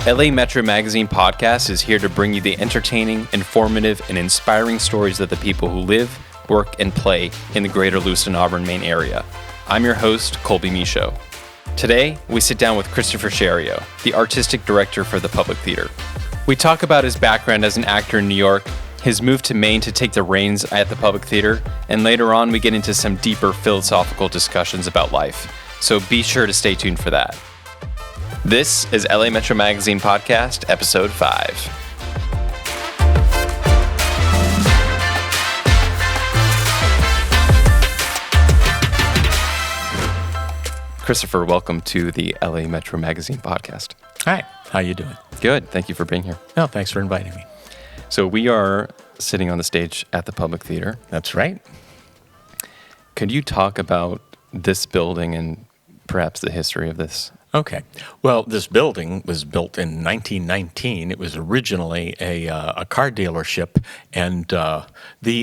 LA Metro Magazine podcast is here to bring you the entertaining, informative, and inspiring stories of the people who live, work, and play in the greater Lewiston, Auburn, Maine area. I'm your host, Colby Michaud. Today, we sit down with Christopher Schario, the artistic director for the Public Theater. We talk about his background as an actor in New York, his move to Maine to take the reins at the Public Theater, and later on we get into some deeper philosophical discussions about life. So be sure to stay tuned for that. This is LA Metro Magazine Podcast, Episode 5. Christopher, welcome to the LA Metro Magazine Podcast. Hi, how you doing? Good, thank you for being here. No, thanks for inviting me. So we are sitting on the stage at the Public Theater. That's right. Could you talk about this building and perhaps the history of this? Okay. Well, this building was built in 1919. It was originally a car dealership, and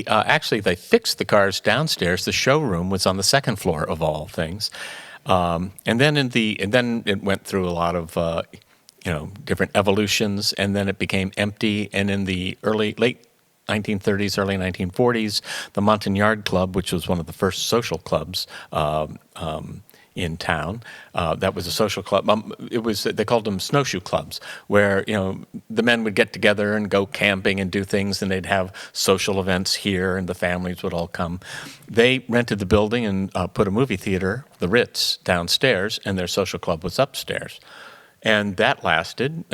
actually they fixed the cars downstairs. The showroom was on the second floor of all things, and then it went through a lot of different evolutions, and then it became empty. And in the late 1930s, early 1940s, the Montagnard Club, which was one of the first social clubs in town. That was a social club. They called them snowshoe clubs, where the men would get together and go camping and do things, and they'd have social events here, and the families would all come. They rented the building and put a movie theater, the Ritz, downstairs, and their social club was upstairs. And that lasted.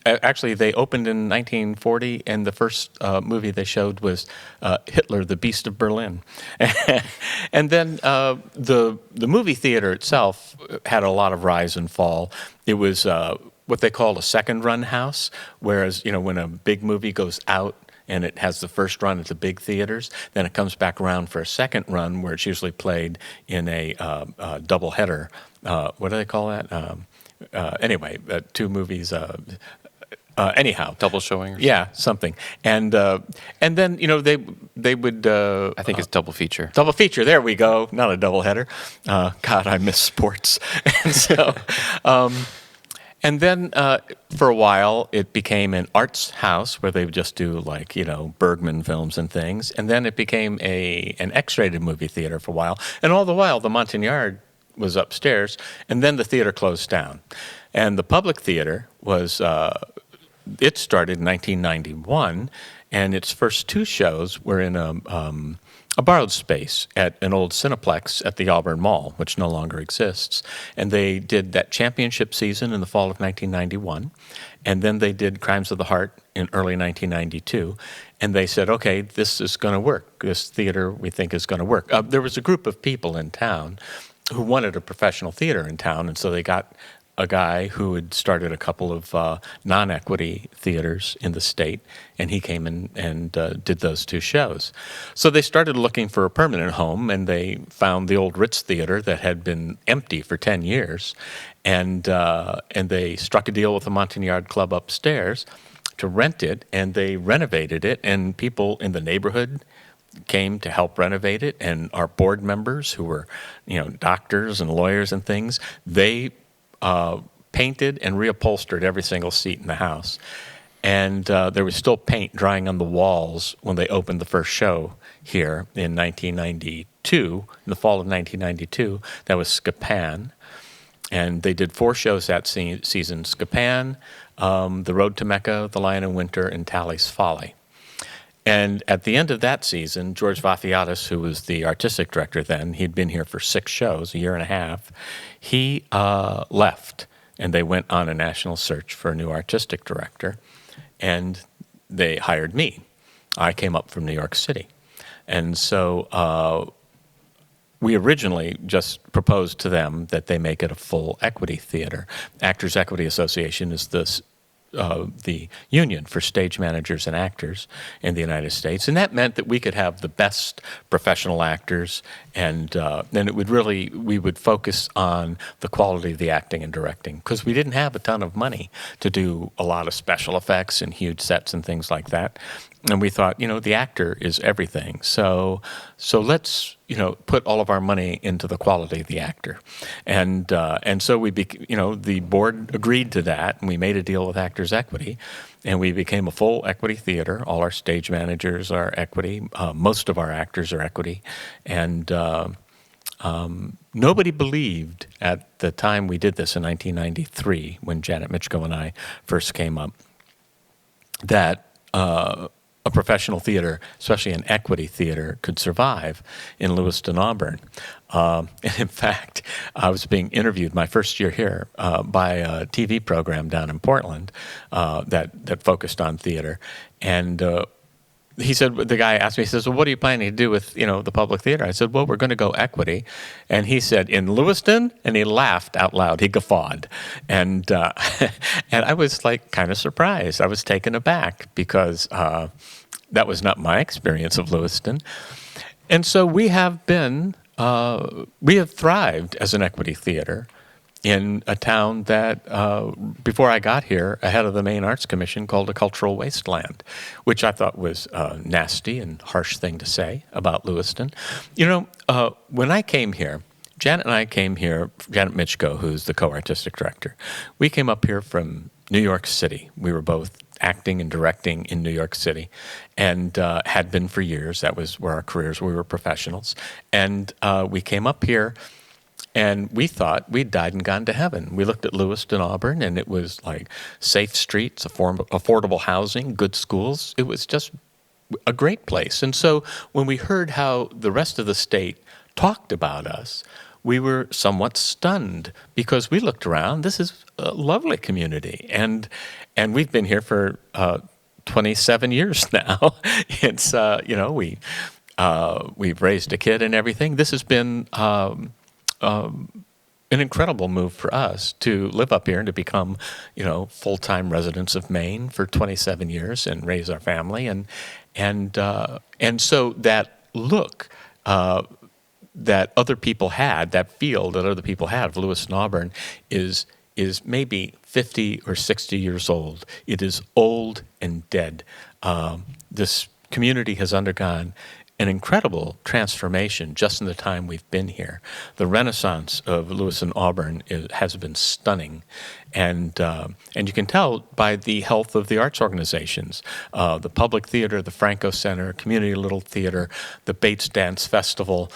Actually, they opened in 1940, and the first movie they showed was Hitler, the Beast of Berlin. And then the movie theater itself had a lot of rise and fall. It was what they called a second-run house, whereas when a big movie goes out and it has the first run at the big theaters, then it comes back around for a second run, where it's usually played in a double header. What do they call that? Anyway, two movies. Anyhow, Double showing. Yeah, something. And then they would. I think it's double feature. Double feature. There we go. Not a double header. God, I miss sports. And so, and then for a while it became an arts house where they would just do Bergman films and things. And then it became an X-rated movie theater for a while. And all the while the Montagnard was upstairs, and then the theater closed down. And the Public Theater was, it started in 1991, and its first two shows were in a borrowed space at an old Cineplex at the Auburn Mall, which no longer exists. And they did that championship season in the fall of 1991, and then they did Crimes of the Heart in early 1992, and they said, okay, this is going to work. This theater, we think, is going to work. There was a group of people in town who wanted a professional theater in town, and so they got a guy who had started a couple of non-equity theaters in the state, and he came in and did those two shows. So they started looking for a permanent home, and they found the old Ritz Theater that had been empty for 10 years, and they struck a deal with the Montagnard Club upstairs to rent it, and they renovated it, and people in the neighborhood came to help renovate it, and our board members, who were doctors and lawyers and things, they painted and reupholstered every single seat in the house. And there was still paint drying on the walls when they opened the first show here in 1992, in the fall of 1992. That was Scapan, and they did 4 shows that season: Scapan, The Road to Mecca, The Lion in Winter, and Tally's Folly. And at the end of that season, George Vafiatis, who was the artistic director then, he'd been here for 6 shows, a year and a half, he left, and they went on a national search for a new artistic director, and they hired me. I came up from New York City. And so we originally just proposed to them that they make it a full equity theater. Actors Equity Association is the union for stage managers and actors in the United States, and that meant that we could have the best professional actors, and then we would focus on the quality of the acting and directing, because we didn't have a ton of money to do a lot of special effects and huge sets and things like that. And we thought, the actor is everything. So let's, put all of our money into the quality of the actor. And so the board agreed to that, and we made a deal with Actors Equity, and we became a full equity theater. All our stage managers are equity. Most of our actors are equity. And nobody believed at the time we did this in 1993, when Janet Mitchko and I first came up, that a professional theater, especially an equity theater, could survive in Lewiston, Auburn. And in fact, I was being interviewed my first year here by a TV program down in Portland that focused on theater. And he said, the guy asked me, he says, well, what are you planning to do with, the public theater? I said, well, we're going to go equity. And he said, in Lewiston? And he laughed out loud. He guffawed. And and I was like kind of surprised. I was taken aback because that was not my experience of Lewiston. And so we have thrived as an equity theater in a town that, before I got here, ahead of the Maine Arts Commission, called a cultural wasteland, which I thought was a nasty and harsh thing to say about Lewiston. When I came here, Janet and I came here, Janet Mitchko, who's the co-artistic director, we came up here from New York City. We were both acting and directing in New York City, and had been for years. That was where our careers were. We were professionals. And we came up here, and we thought we'd died and gone to heaven. We looked at Lewiston, Auburn, and it was like safe streets, affordable housing, good schools. It was just a great place. And so when we heard how the rest of the state talked about us, we were somewhat stunned, because we looked around. This is a lovely community, and we've been here for 27 years now. It's we've raised a kid and everything. This has been an incredible move for us to live up here and to become, full-time residents of Maine for 27 years and raise our family, and so that look that other people had, that feel that other people had of Lewiston, Auburn, is maybe 50 or 60 years old. It is old and dead. This community has undergone an incredible transformation just in the time we've been here. The renaissance of Lewiston, Auburn has been stunning, and you can tell by the health of the arts organizations, the Public Theater, the Franco Center, Community Little Theater, the Bates Dance Festival,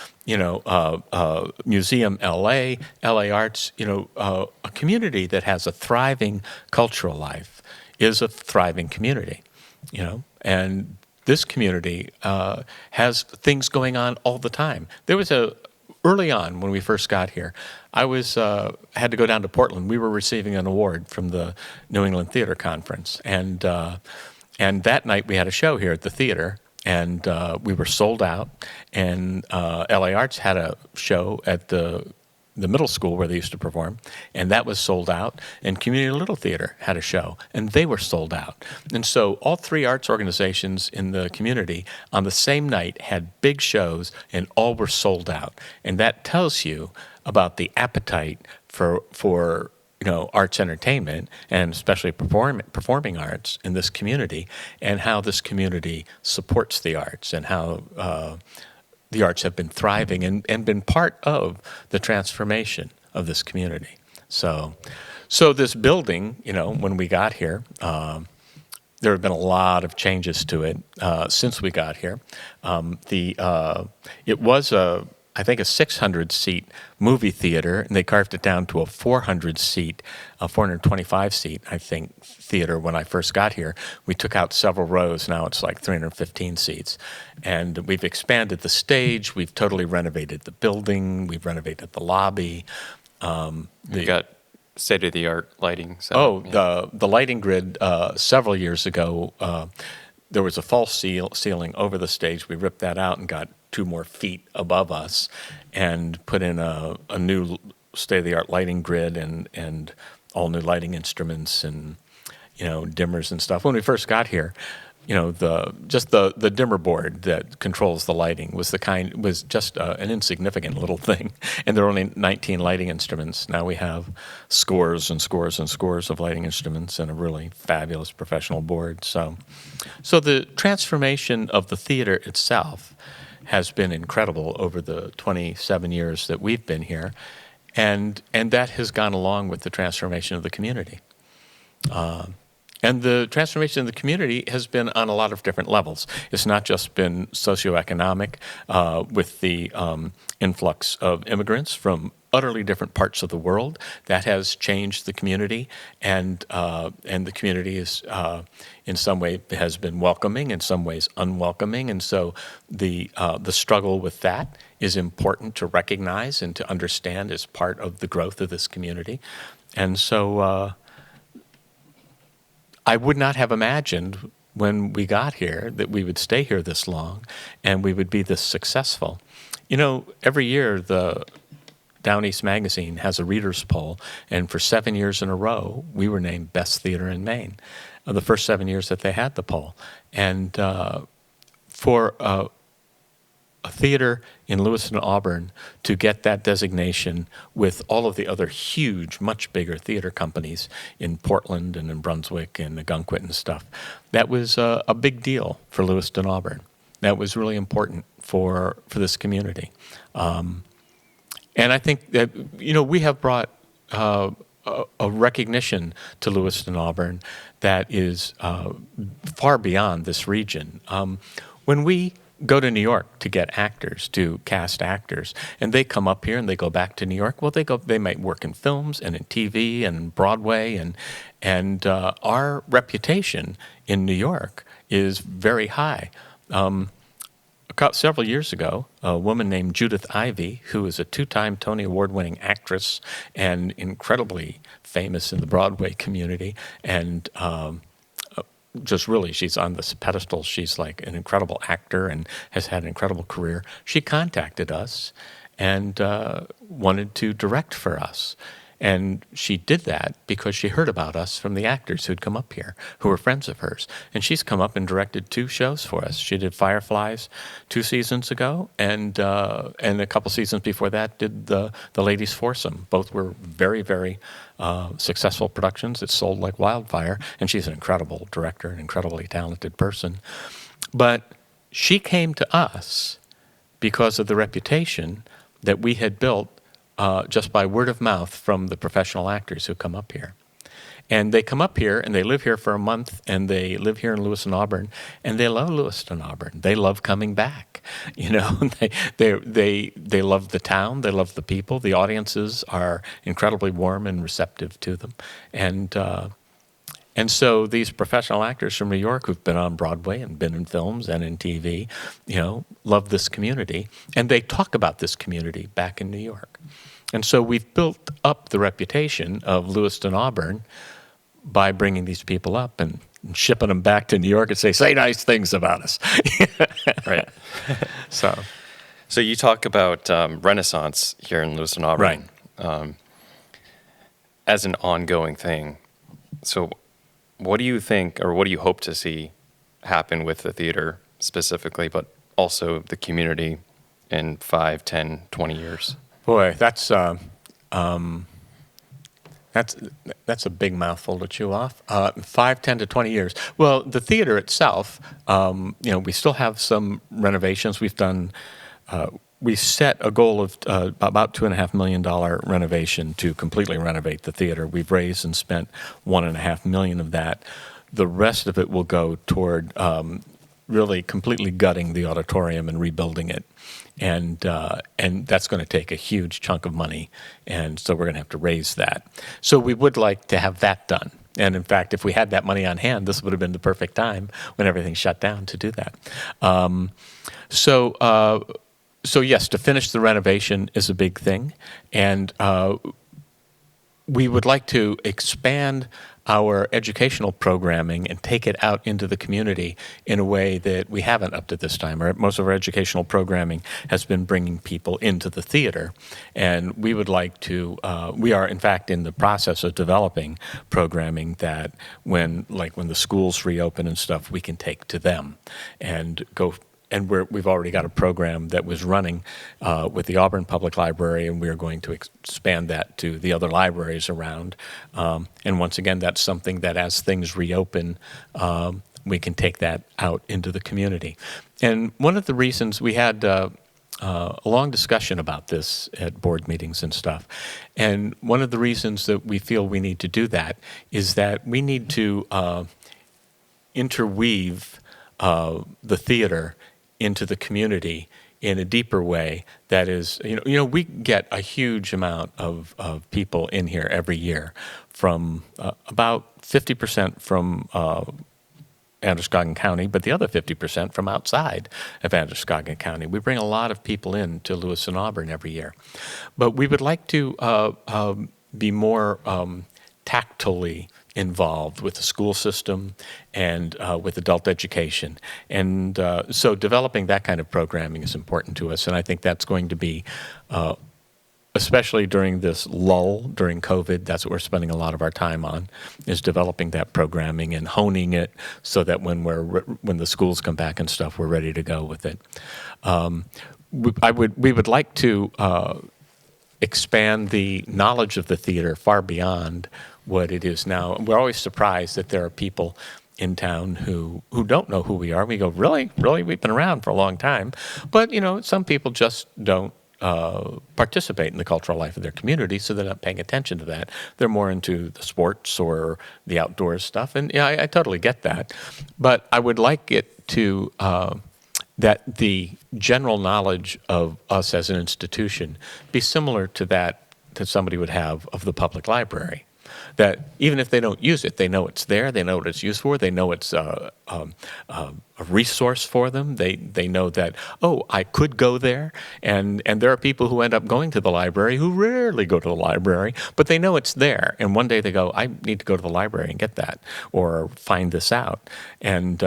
Museum LA Arts. A community that has a thriving cultural life is a thriving community. And this community has things going on all the time. There was early on when we first got here, I had to go down to Portland. We were receiving an award from the New England Theater Conference, and that night we had a show here at the theater, and we were sold out. And LA Arts had a show at the middle school where they used to perform, and that was sold out. And Community Little Theater had a show, and they were sold out. And so all three arts organizations in the community on the same night had big shows, and all were sold out. And that tells you about the appetite for arts entertainment, and especially performing arts in this community, and how this community supports the arts, and how the arts have been thriving and been part of the transformation of this community. So this building, when we got here, there have been a lot of changes to it since we got here. It was I think a 600-seat movie theater, and they carved it down to a 400-seat, 425-seat, I think, theater when I first got here. We took out several rows. Now it's like 315 seats. And we've expanded the stage. We've totally renovated the building. We've renovated the lobby. We've got state-of-the-art lighting. So, the lighting grid, several years ago, there was a false ceiling over the stage. We ripped that out and got 2 more feet above us, and put in a new state-of-the-art lighting grid and all new lighting instruments and dimmers and stuff. When we first got here, the dimmer board that controls the lighting was just an insignificant little thing, and there are only 19 lighting instruments. Now we have scores and scores and scores of lighting instruments and a really fabulous professional board. So the transformation of the theater itself has been incredible over the 27 years that we've been here, and that has gone along with the transformation of the community. And the transformation of the community has been on a lot of different levels. It's not just been socioeconomic with the influx of immigrants from utterly different parts of the world. That has changed the community, and the community is, in some way, has been welcoming, in some ways unwelcoming. And so the struggle with that is important to recognize and to understand as part of the growth of this community. And so I would not have imagined when we got here that we would stay here this long and we would be this successful. Every year the Down East Magazine has a readers poll, and for 7 years in a row, we were named Best Theater in Maine, the first 7 years that they had the poll. And for a theater in Lewiston, Auburn, to get that designation with all of the other huge, much bigger theater companies in Portland and in Brunswick and Nagunquit and stuff, that was a big deal for Lewiston, Auburn. That was really important for this community. And I think that, we have brought a recognition to Lewiston, Auburn that is far beyond this region. When we go to New York to get actors, to cast actors, and they come up here and they go back to New York, well, they might work in films and in TV and Broadway, and our reputation in New York is very high. Several years ago, a woman named Judith Ivey, who is a 2-time Tony Award-winning actress and incredibly famous in the Broadway community, and just really, she's on this pedestal. She's like an incredible actor and has had an incredible career. She contacted us and wanted to direct for us. And she did that because she heard about us from the actors who'd come up here, who were friends of hers. And she's come up and directed 2 shows for us. She did Fireflies 2 seasons ago, and a couple seasons before that did the Ladies Foursome. Both were very, very successful productions. It sold like wildfire, and she's an incredible director, an incredibly talented person. But she came to us because of the reputation that we had built just by word of mouth from the professional actors who come up here. And they come up here and they live here for a month, and they live here in Lewiston, Auburn, and they love Lewiston, Auburn. They love coming back. They love the town. They love the people. The audiences are incredibly warm and receptive to them. And so these professional actors from New York who've been on Broadway and been in films and in TV, love this community, and they talk about this community back in New York. And so we've built up the reputation of Lewiston, Auburn by bringing these people up and shipping them back to New York and say nice things about us. Right. So you talk about Renaissance here in Lewiston, Auburn, right, as an ongoing thing. So what do you think, or what do you hope to see happen with the theater specifically, but also the community in 5, 10, 20 years? Boy, that's a big mouthful to chew off. 5, 10 to 20 years. Well, the theater itself, we still have some renovations. We've done. We set a goal of about $2.5 million renovation to completely renovate the theater. We've raised and spent $1.5 million of that. The rest of it will go toward really completely gutting the auditorium and rebuilding it. And that's going to take a huge chunk of money, and so we're going to have to raise that. So we would like to have that done. And in fact, if we had that money on hand, this would have been the perfect time when everything shut down to do that. So yes, to finish the renovation is a big thing, and we would like to expand our educational programming and take it out into the community in a way that we haven't up to this time. Most of our educational programming has been bringing people into the theater, and we would like to, we are in fact in the process of developing programming that when the schools reopen and stuff, we can take to them and go. And we've already got a program that was running with the Auburn Public Library, and we're going to expand that to the other libraries around. And once again, that's something that as things reopen, we can take that out into the community. And one of the reasons we had a long discussion about this at board meetings and stuff, and one of the reasons that we feel we need to do that is that we need to interweave the theater into the community in a deeper way. That is, we get a huge amount of people in here every year from about 50% from Androscoggin County, but the other 50% from outside of Androscoggin County. We bring a lot of people in to Lewiston, Auburn every year. But we would like to be more tactily involved with the school system and with adult education. And so developing that kind of programming is important to us. And I think that's going to be, especially during this lull during COVID, that's what we're spending a lot of our time on, is developing that programming and honing it so that when the schools come back and stuff, we're ready to go with it. We would like to expand the knowledge of the theater far beyond what it is now. We're always surprised that there are people in town who don't know who we are. We go, really? We've been around for a long time. But, some people just don't participate in the cultural life of their community, so they're not paying attention to that. They're more into the sports or the outdoors stuff. And yeah, I totally get that. But I would like it to, that the general knowledge of us as an institution be similar to that somebody would have of the public library. That even if they don't use it, they know it's there, they know what it's used for, they know it's a resource for them, they know that, oh, I could go there, and there are people who end up going to the library who rarely go to the library, but they know it's there, and one day they go, I need to go to the library and get that, or find this out, and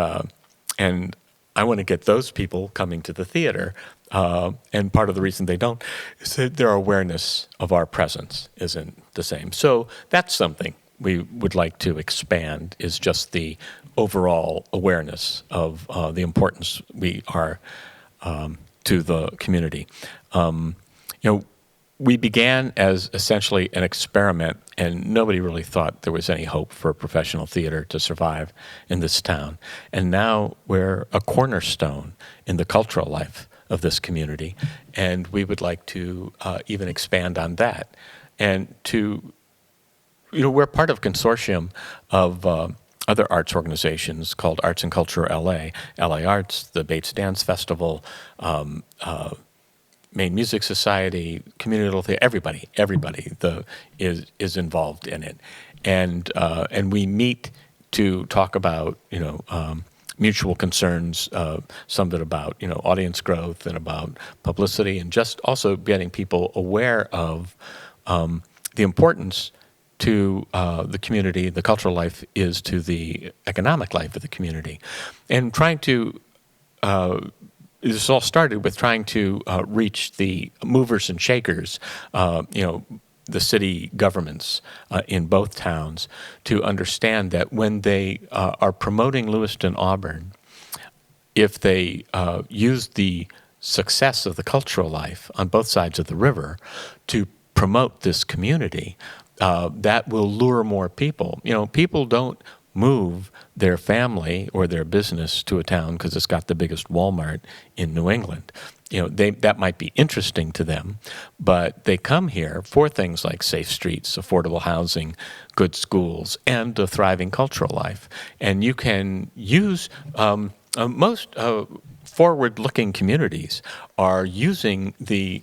I want to get those people coming to the theater. And part of the reason they don't is that their awareness of our presence isn't the same. So that's something we would like to expand, is just the overall awareness of the importance we are to the community. We began as essentially an experiment, and nobody really thought there was any hope for professional theater to survive in this town. And now we're a cornerstone in the cultural life of this community, and we would like to even expand on that. And we're part of a consortium of other arts organizations called Arts and Culture LA, LA Arts, the Bates Dance Festival, Maine Music Society, Community Theater, everybody is involved in it, and we meet to talk about mutual concerns, some that about audience growth and about publicity, and just also getting people aware of the importance to the community, the cultural life is to the economic life of the community, and trying to. This all started with trying to reach the movers and shakers, the city governments in both towns, to understand that when they are promoting Lewiston, Auburn, if they use the success of the cultural life on both sides of the river to promote this community, that will lure more people. People don't move their family or their business to a town because it's got the biggest Walmart in New England. That might be interesting to them, but they come here for things like safe streets, affordable housing, good schools, and a thriving cultural life. And you can use most forward-looking communities are using the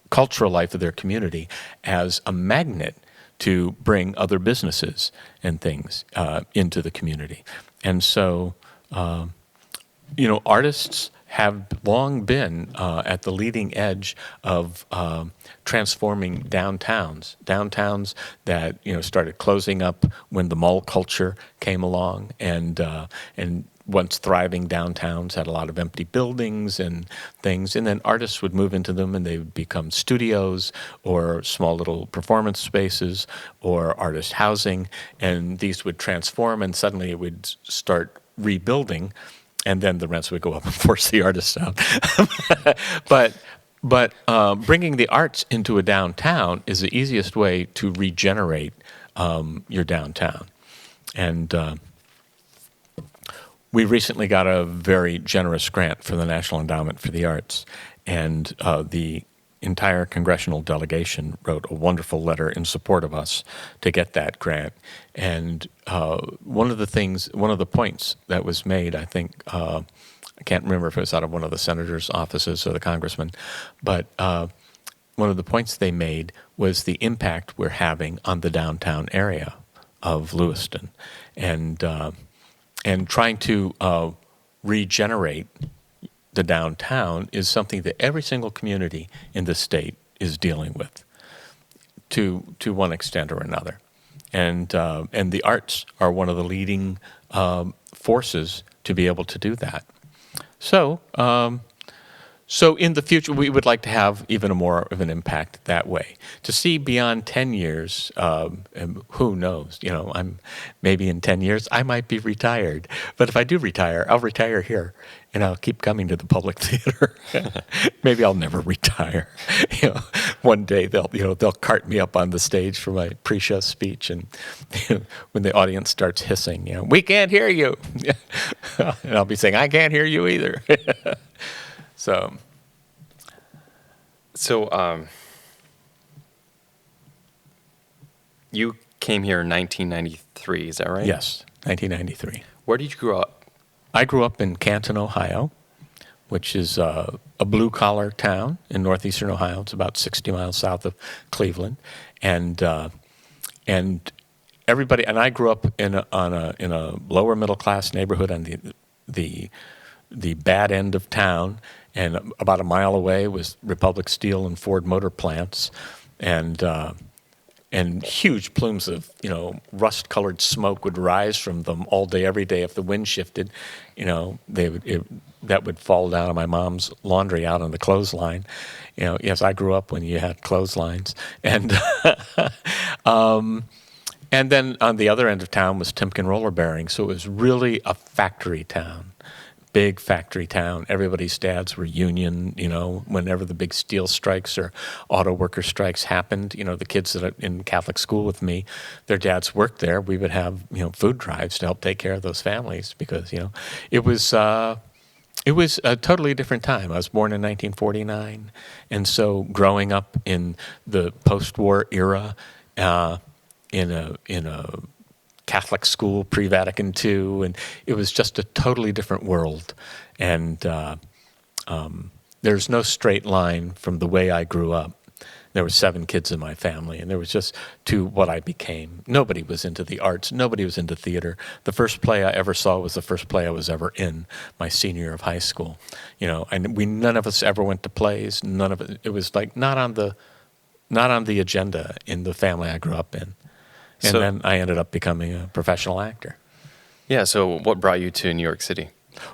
cultural life of their community as a magnet to bring other businesses and things into the community. And so, artists have long been at the leading edge of transforming downtowns that started closing up when the mall culture came along, and once thriving downtowns had a lot of empty buildings and things, and then artists would move into them and they would become studios or small little performance spaces or artist housing, and these would transform, and suddenly it would start rebuilding, and then the rents would go up and force the artists out. But bringing the arts into a downtown is the easiest way to regenerate your downtown. And we recently got a very generous grant from the National Endowment for the Arts, and the entire congressional delegation wrote a wonderful letter in support of us to get that grant. And one of the points that was made, I think, I can't remember if it was out of one of the senator's offices or the congressman, but one of the points they made was the impact we're having on the downtown area of Lewiston, and trying to regenerate the downtown is something that every single community in the state is dealing with, to one extent or another, and the arts are one of the leading forces to be able to do that. So in the future, we would like to have even more of an impact that way. To see beyond 10 years, who knows? Maybe in 10 years, I might be retired. But if I do retire, I'll retire here, and I'll keep coming to the public theater. Maybe I'll never retire. One day they'll cart me up on the stage for my pre-show speech, and when the audience starts hissing, we can't hear you, and I'll be saying, I can't hear you either. So you came here in 1993, is that right? Yes, 1993. Where did you grow up? I grew up in Canton, Ohio, which is a blue-collar town in northeastern Ohio. It's about 60 miles south of Cleveland, and everybody. And I grew up in a lower middle-class neighborhood on the bad end of town. And about a mile away was Republic Steel and Ford Motor plants, and huge plumes of rust-colored smoke would rise from them all day, every day. If the wind shifted, that would fall down on my mom's laundry out on the clothesline. Yes, I grew up when you had clotheslines, and and then on the other end of town was Timken Roller Bearing, so it was really a factory town. Big factory town. Everybody's dads were union, whenever the big steel strikes or auto worker strikes happened, the kids that are in Catholic school with me, their dads worked there. We would have, food drives to help take care of those families because, it was a totally different time. I was born in 1949. And so growing up in the post-war era, in a Catholic school pre-Vatican II, and it was just a totally different world. And there's no straight line from the way I grew up. There were 7 kids in my family, and there was just to what I became. Nobody was into the arts. Nobody was into theater. The first play I ever saw was the first play I was ever in, my senior year of high school. And none of us ever went to plays. None of it. It was like not on the agenda in the family I grew up in. And then I ended up becoming a professional actor. Yeah, so what brought you to New York City?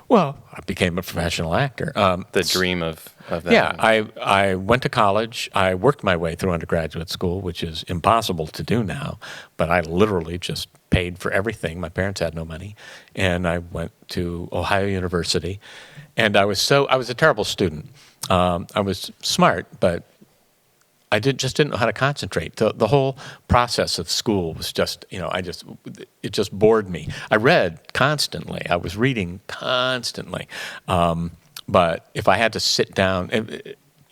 Well, I became a professional actor. The dream of that. Yeah, I went to college. I worked my way through undergraduate school, which is impossible to do now. But I literally just paid for everything. My parents had no money. And I went to Ohio University. And I was a terrible student. I was smart, but I just didn't know how to concentrate. The whole process of school was just, it just bored me. I read constantly. I was reading constantly. But if I had to sit down,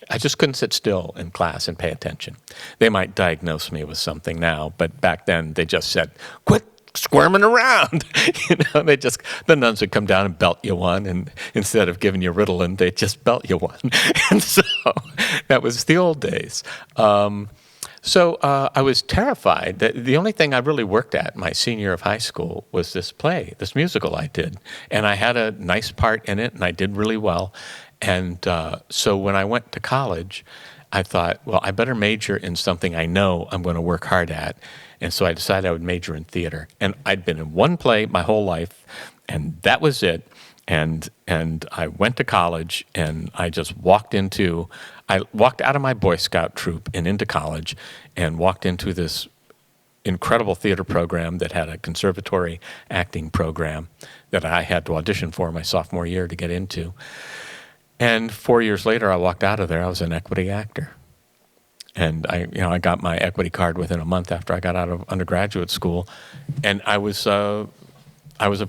I just couldn't sit still in class and pay attention. They might diagnose me with something now, but back then they just said, quit squirming around. The nuns would come down and belt you one, and instead of giving you Ritalin, they'd just belt you one. And so that was the old days. So I was terrified. The only thing I really worked at my senior year of high school was this play, this musical I did. And I had a nice part in it, and I did really well. And so when I went to college, I thought, well, I better major in something I know I'm going to work hard at. And so I decided I would major in theater. And I'd been in one play my whole life, and that was it. And I went to college, and I walked out of my Boy Scout troop and into college, and walked into this incredible theater program that had a conservatory acting program that I had to audition for my sophomore year to get into. And 4 years later, I walked out of there. I was an equity actor. And I got my equity card within a month after I got out of undergraduate school, and I was a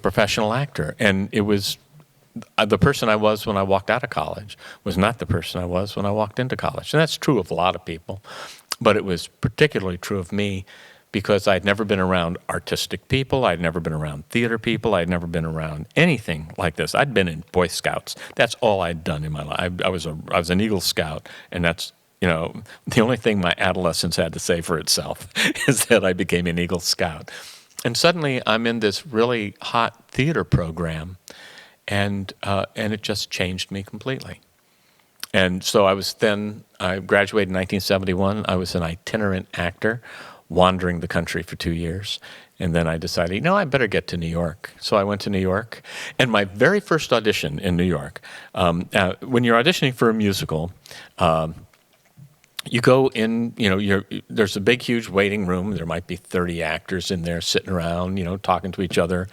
professional actor. And it was the person I was when I walked out of college was not the person I was when I walked into college. And that's true of a lot of people, but it was particularly true of me because I'd never been around artistic people. I'd never been around theater people. I'd never been around anything like this. I'd been in Boy Scouts. That's all I'd done in my life. I was an Eagle Scout, and that's the only thing my adolescence had to say for itself is that I became an Eagle Scout. And suddenly I'm in this really hot theater program, and it just changed me completely. And so I graduated in 1971. I was an itinerant actor, wandering the country for 2 years. And then I decided, I better get to New York. So I went to New York. And my very first audition in New York, when you're auditioning for a musical, you go in, there's a big, huge waiting room. There might be 30 actors in there sitting around, talking to each other,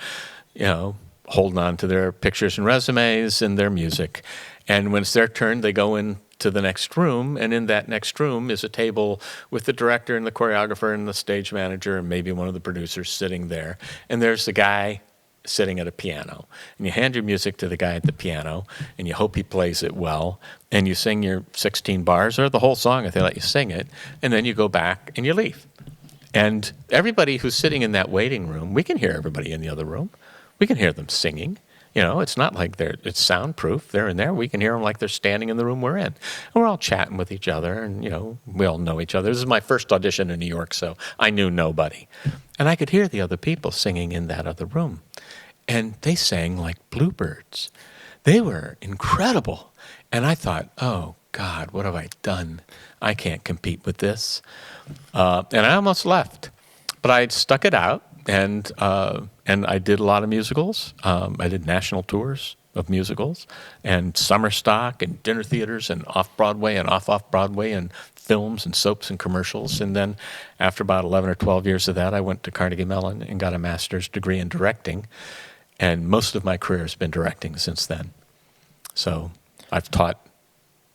holding on to their pictures and resumes and their music. And when it's their turn, they go into the next room, and in that next room is a table with the director and the choreographer and the stage manager and maybe one of the producers sitting there. And there's the guy sitting at a piano. And you hand your music to the guy at the piano, and you hope he plays it well, and you sing your 16 bars, or the whole song if they let you sing it, and then you go back and you leave. And everybody who's sitting in that waiting room, we can hear everybody in the other room. We can hear them singing. It's not like it's soundproof. They're in there. We can hear them like they're standing in the room we're in. And we're all chatting with each other, and, we all know each other. This is my first audition in New York, so I knew nobody. And I could hear the other people singing in that other room. And they sang like bluebirds. They were incredible. And I thought, oh, God, what have I done? I can't compete with this. And I almost left. But I stuck it out. And I did a lot of musicals. I did national tours of musicals and summer stock and dinner theaters and off-Broadway and off-Broadway and films and soaps and commercials. And then after about 11 or 12 years of that, I went to Carnegie Mellon and got a master's degree in directing. And most of my career has been directing since then. So I've taught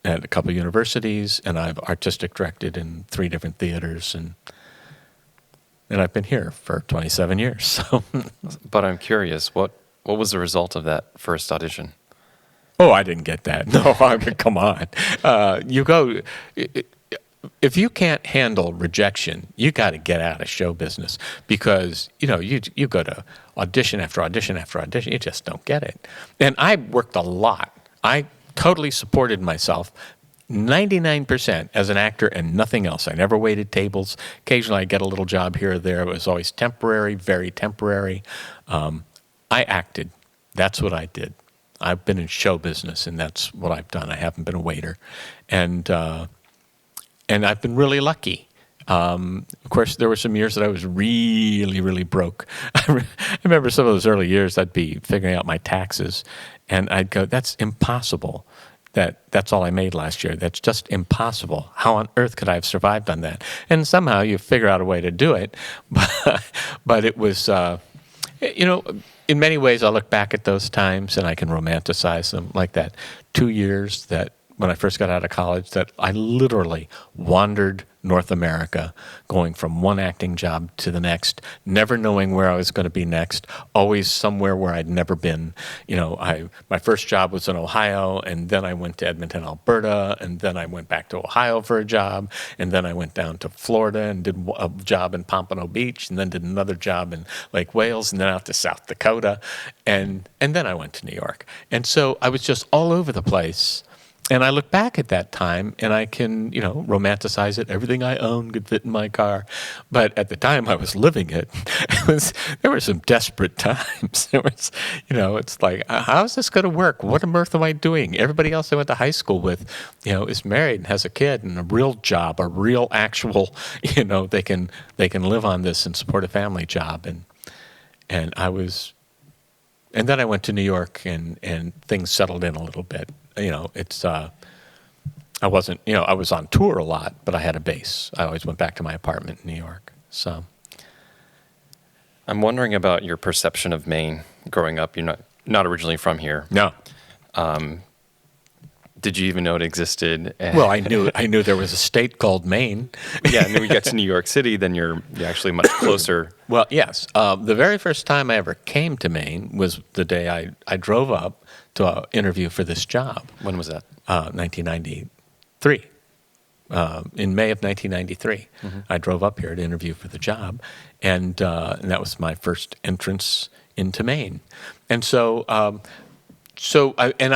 at a couple of universities, and I've artistic directed in 3 different theaters, and I've been here for 27 years. So, But I'm curious, what was the result of that first audition? Oh, I didn't get that. No, I mean, come on. If you can't handle rejection, you got to get out of show business because, you go to audition after audition after audition, you just don't get it. And I worked a lot. I totally supported myself 99% as an actor and nothing else. I never waited tables. Occasionally I'd get a little job here or there. It was always temporary, very temporary. I acted. That's what I did. I've been in show business, and that's what I've done. I haven't been a waiter. And I've been really lucky. Of course, there were some years that I was really, really broke. I remember some of those early years, I'd be figuring out my taxes, and I'd go, that's impossible. That's all I made last year. That's just impossible. How on earth could I have survived on that? And somehow you figure out a way to do it. But it was, in many ways, I look back at those times and I can romanticize them, like that 2 years that when I first got out of college, that I literally wandered North America, going from one acting job to the next, never knowing where I was going to be next, always somewhere where I'd never been. My first job was in Ohio, and then I went to Edmonton, Alberta, and then I went back to Ohio for a job, and then I went down to Florida and did a job in Pompano Beach, and then did another job in Lake Wales, and then out to South Dakota, and then I went to New York. And so I was just all over the place. And I look back at that time, and I can, romanticize it. Everything I own could fit in my car. But at the time I was living it, there were some desperate times. There was, it's like, how is this going to work? What on earth am I doing? Everybody else I went to high school with, is married and has a kid and a real job, a real actual, they can live on this and support a family job. And then I went to New York, and things settled in a little bit. I wasn't, I was on tour a lot, but I had a base. I always went back to my apartment in New York. So I'm wondering about your perception of Maine growing up. You're not originally from here. No. Did you even know it existed? Well, I knew there was a state called Maine. Yeah, and then we get to New York City, then you're actually much closer. Well, yes. The very first time I ever came to Maine was the day I drove up to interview for this job. When was that? 1993. In May of 1993, I drove up here to interview for the job, and that was my first entrance into Maine. And so I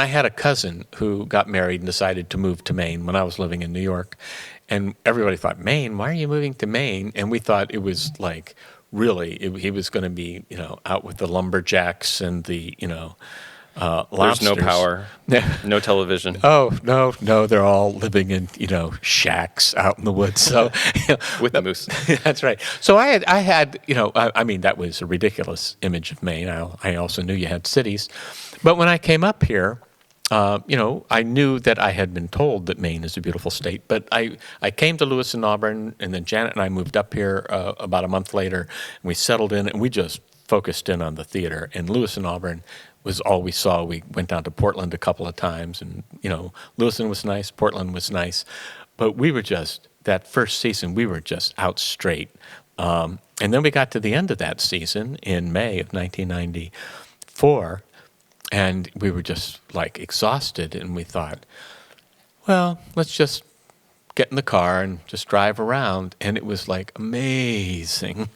had a cousin who got married and decided to move to Maine when I was living in New York, and everybody thought, Maine? Why are you moving to Maine? And we thought it was like really he was going to be out with the lumberjacks and the There's no power, no television. Oh, no, they're all living in, shacks out in the woods. So with the moose. That's right. So I had, I mean, that was a ridiculous image of Maine. I also knew you had cities. But when I came up here, I knew that I had been told that Maine is a beautiful state. But I came to Lewiston, Auburn, and then Janet and I moved up here about a month later, and we settled in, and we just focused in on the theater. And Lewiston, Auburn was all we saw. We went down to Portland a couple of times, and Lewiston was nice, Portland was nice, but we were just, that first season, we were just out straight. And then we got to the end of that season in May of 1994, and we were just like exhausted, and we thought, well, let's just get in the car and just drive around. And it was like amazing.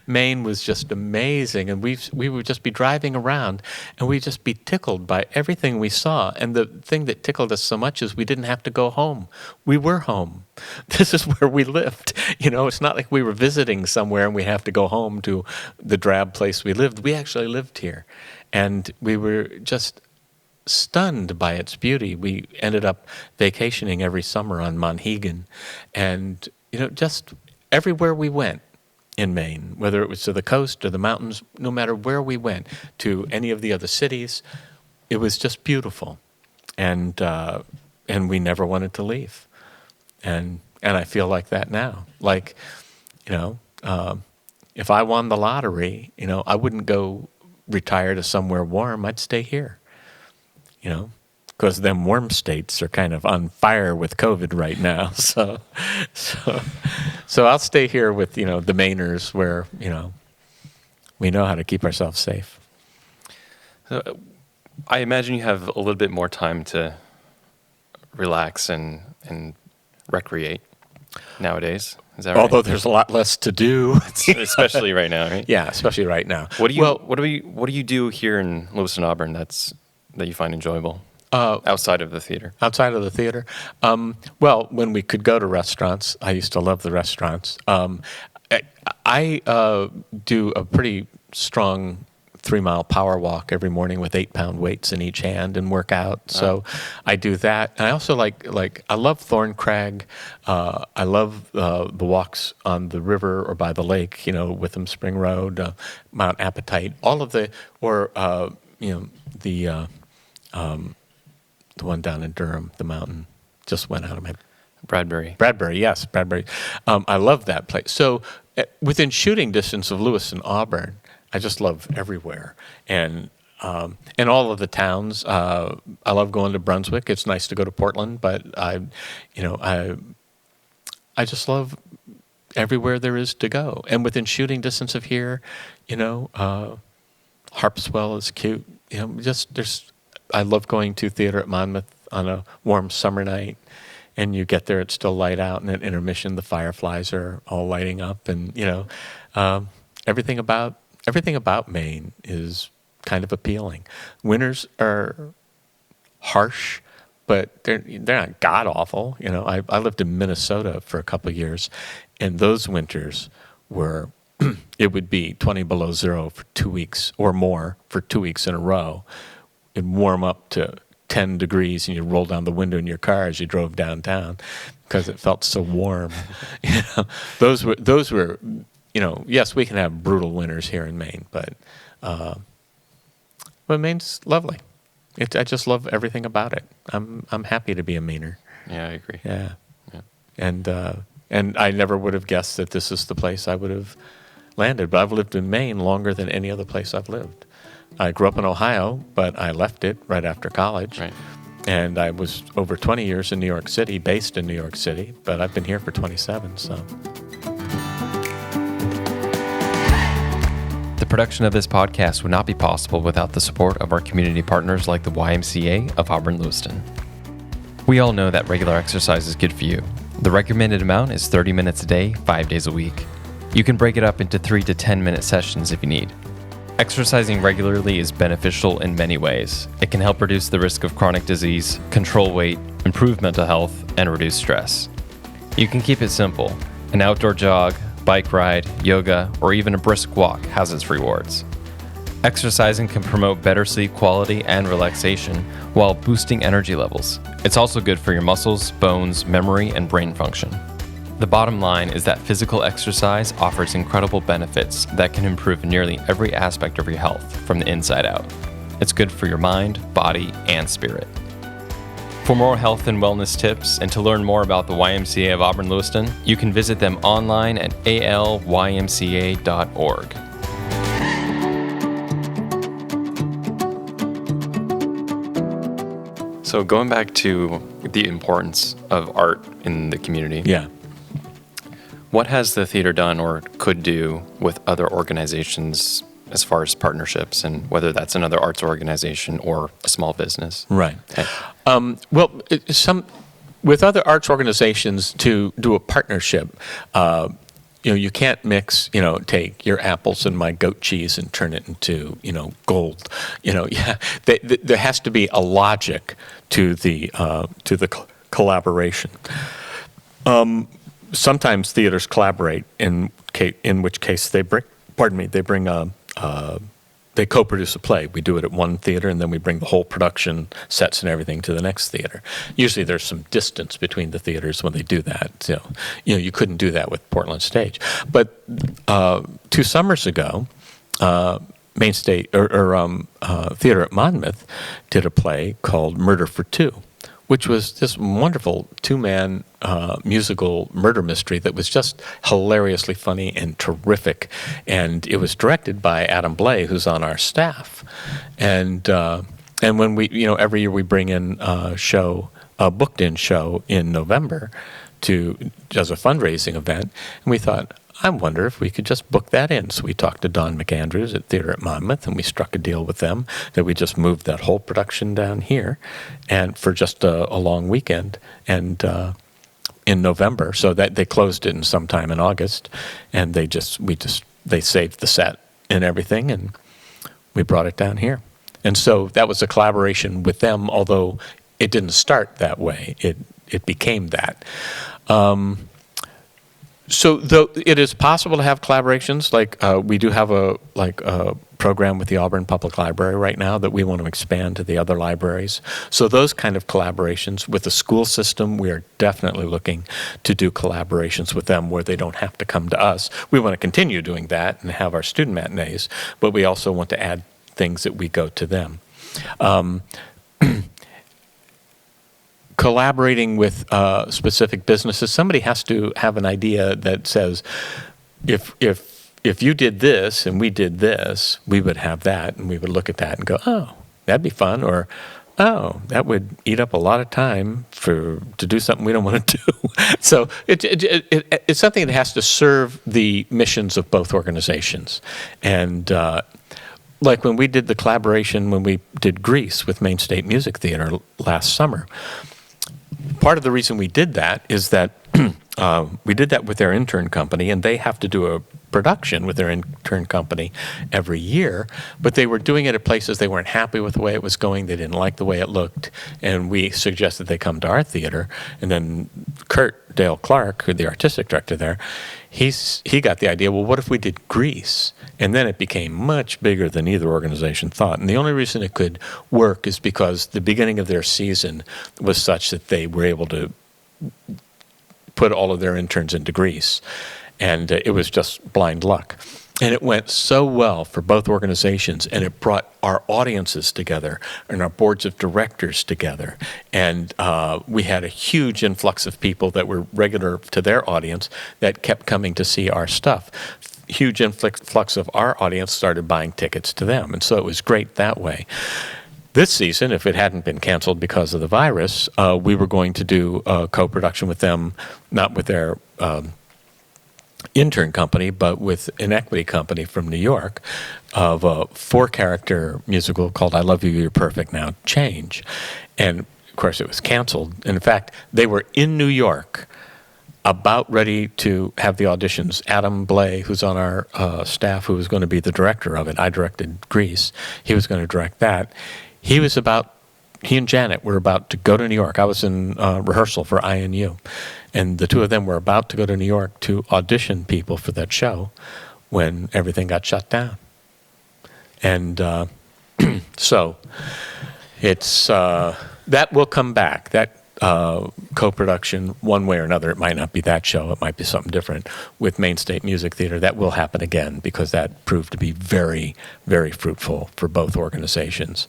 Maine was just amazing. And we would just be driving around, and we'd just be tickled by everything we saw. And the thing that tickled us so much is we didn't have to go home. We were home. This is where we lived. It's not like we were visiting somewhere and we have to go home to the drab place we lived. We actually lived here. And we were just stunned by its beauty. We ended up vacationing every summer on Monhegan, and just everywhere we went in Maine, whether it was to the coast or the mountains, no matter where we went, to any of the other cities, it was just beautiful, and we never wanted to leave, and I feel like that now. Like, if I won the lottery, I wouldn't go retire to somewhere warm. I'd stay here. Because them warm states are kind of on fire with COVID right now. So I'll stay here with, the Mainers where, we know how to keep ourselves safe. So I imagine you have a little bit more time to relax and recreate nowadays. Is that right? Although there's a lot less to do. Especially right now, right? Yeah, especially right now. What do you do here in Lewiston, Auburn that you find enjoyable outside of the theater? Outside of the theater? Well, when we could go to restaurants, I used to love the restaurants. I do a pretty strong 3-mile power walk every morning with 8-pound weights in each hand and work out. So I do that. And I also like I love Thorn Crag. I love the walks on the river or by the lake, Witham Spring Road, Mount Appetite, all of the, or, the one down in Durham, the mountain, just went out of my head. Bradbury, yes, Bradbury. I love that place. So within shooting distance of Lewiston, Auburn, I just love everywhere. And all of the towns. I love going to Brunswick. It's nice to go to Portland, but I just love everywhere there is to go. And within shooting distance of here, Harpswell is cute. I love going to theater at Monmouth on a warm summer night, and you get there, it's still light out, and at intermission, the fireflies are all lighting up, and everything about Maine is kind of appealing. Winters are harsh, but they're not god awful. I lived in Minnesota for a couple of years, and those winters were it would be 20 below zero for 2 weeks or more for 2 weeks in a row. It'd warm up to 10 degrees, and you'd roll down the window in your car as you drove downtown because it felt so warm. Those were. Yes, we can have brutal winters here in Maine, but Maine's lovely. I just love everything about it. I'm happy to be a Mainer. Yeah, I agree. Yeah. And I never would have guessed that this is the place I would have landed. But I've lived in Maine longer than any other place I've lived. I grew up in Ohio, but I left it right after college. Right. And I was over 20 years in New York City, based in New York City, but I've been here for 27, so. The production of this podcast would not be possible without the support of our community partners like the YMCA of Auburn-Lewiston. We all know that regular exercise is good for you. The recommended amount is 30 minutes a day, 5 days a week. You can break it up into 3 to 10-minute sessions if you need. Exercising regularly is beneficial in many ways. It can help reduce the risk of chronic disease, control weight, improve mental health, and reduce stress. You can keep it simple. An outdoor jog, bike ride, yoga, or even a brisk walk has its rewards. Exercising can promote better sleep quality and relaxation while boosting energy levels. It's also good for your muscles, bones, memory, and brain function. The bottom line is that physical exercise offers incredible benefits that can improve nearly every aspect of your health from the inside out. It's good for your mind, body, and spirit. For more health and wellness tips and to learn more about the YMCA of Auburn-Lewiston, you can visit them online at alymca.org. So going back to the importance of art in the community. Yeah. What has the theater done or could do with other organizations as far as partnerships, and whether that's another arts organization or a small business? Right. With other arts organizations to do a partnership, you can't mix, take your apples and my goat cheese and turn it into, gold. There has to be a logic to the collaboration. Sometimes theaters collaborate, in which case they co-produce a play. We do it at one theater, and then we bring the whole production sets and everything to the next theater. Usually there's some distance between the theaters when they do that. You couldn't do that with Portland Stage. But 2 summers ago, Maine State Theater at Monmouth did a play called Murder for Two, which was this wonderful 2-man musical murder mystery that was just hilariously funny and terrific. And it was directed by Adam Blay, who's on our staff. And when we, every year we bring in a booked-in show in November as a fundraising event, and we thought, I wonder if we could just book that in. So we talked to Don McAndrews at Theater at Monmouth, and we struck a deal with them that we just moved that whole production down here, and for just a long weekend, and in November. So that they closed it in sometime in August, and they saved the set and everything, and we brought it down here. And so that was a collaboration with them, although it didn't start that way. It became that. So though it is possible to have collaborations, like we do have a program with the Auburn Public Library right now that we want to expand to the other libraries. So those kind of collaborations with the school system, we are definitely looking to do collaborations with them where they don't have to come to us. We want to continue doing that and have our student matinees, but we also want to add things that we go to them. Collaborating with specific businesses, somebody has to have an idea that says, if you did this and we did this, we would have that, and we would look at that and go, oh, that'd be fun, or oh, that would eat up a lot of time to do something we don't want to do. So it's something that has to serve the missions of both organizations. And like when we did the collaboration, when we did Grease with Maine State Music Theater last summer, part of the reason we did that is that we did that with their intern company, and they have to do production with their intern company every year, but they were doing it at places they weren't happy with the way it was going. They didn't like the way it looked, and we suggested they come to our theater. And then Kurt Dale Clark, who's the artistic director there, he got the idea, well, what if we did Grease? And then it became much bigger than either organization thought. And the only reason it could work is because the beginning of their season was such that they were able to put all of their interns into Grease. And it was just blind luck. And it went so well for both organizations, and it brought our audiences together and our boards of directors together. And we had a huge influx of people that were regular to their audience that kept coming to see our stuff. Huge influx of our audience started buying tickets to them. And so it was great that way. This season, if it hadn't been canceled because of the virus, we were going to do a co-production with them, not with their intern company, but with an equity company from New York, of a 4-character musical called I Love You, You're Perfect Now, Change. And, of course, it was canceled. And in fact, they were in New York about ready to have the auditions. Adam Blay, who's on our staff, who was going to be the director of it, I directed Grease, he was going to direct that. He and Janet were about to go to New York. I was in rehearsal for INU. And the two of them were about to go to New York to audition people for that show when everything got shut down. And so it's that will come back. That co-production, one way or another, it might not be that show, it might be something different, with Maine State Music Theater. That will happen again because that proved to be very, very fruitful for both organizations,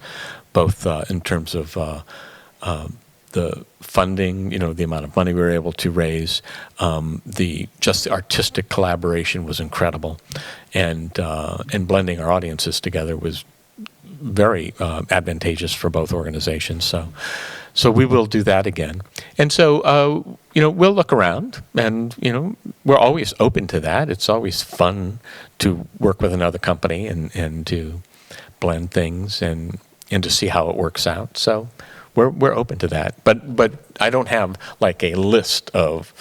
both in terms of the funding, the amount of money we were able to raise, the artistic collaboration was incredible, and blending our audiences together was very advantageous for both organizations. So we will do that again. And so, we'll look around, and, we're always open to that. It's always fun to work with another company and to blend things and to see how it works out. So we're open to that. But I don't have like a list of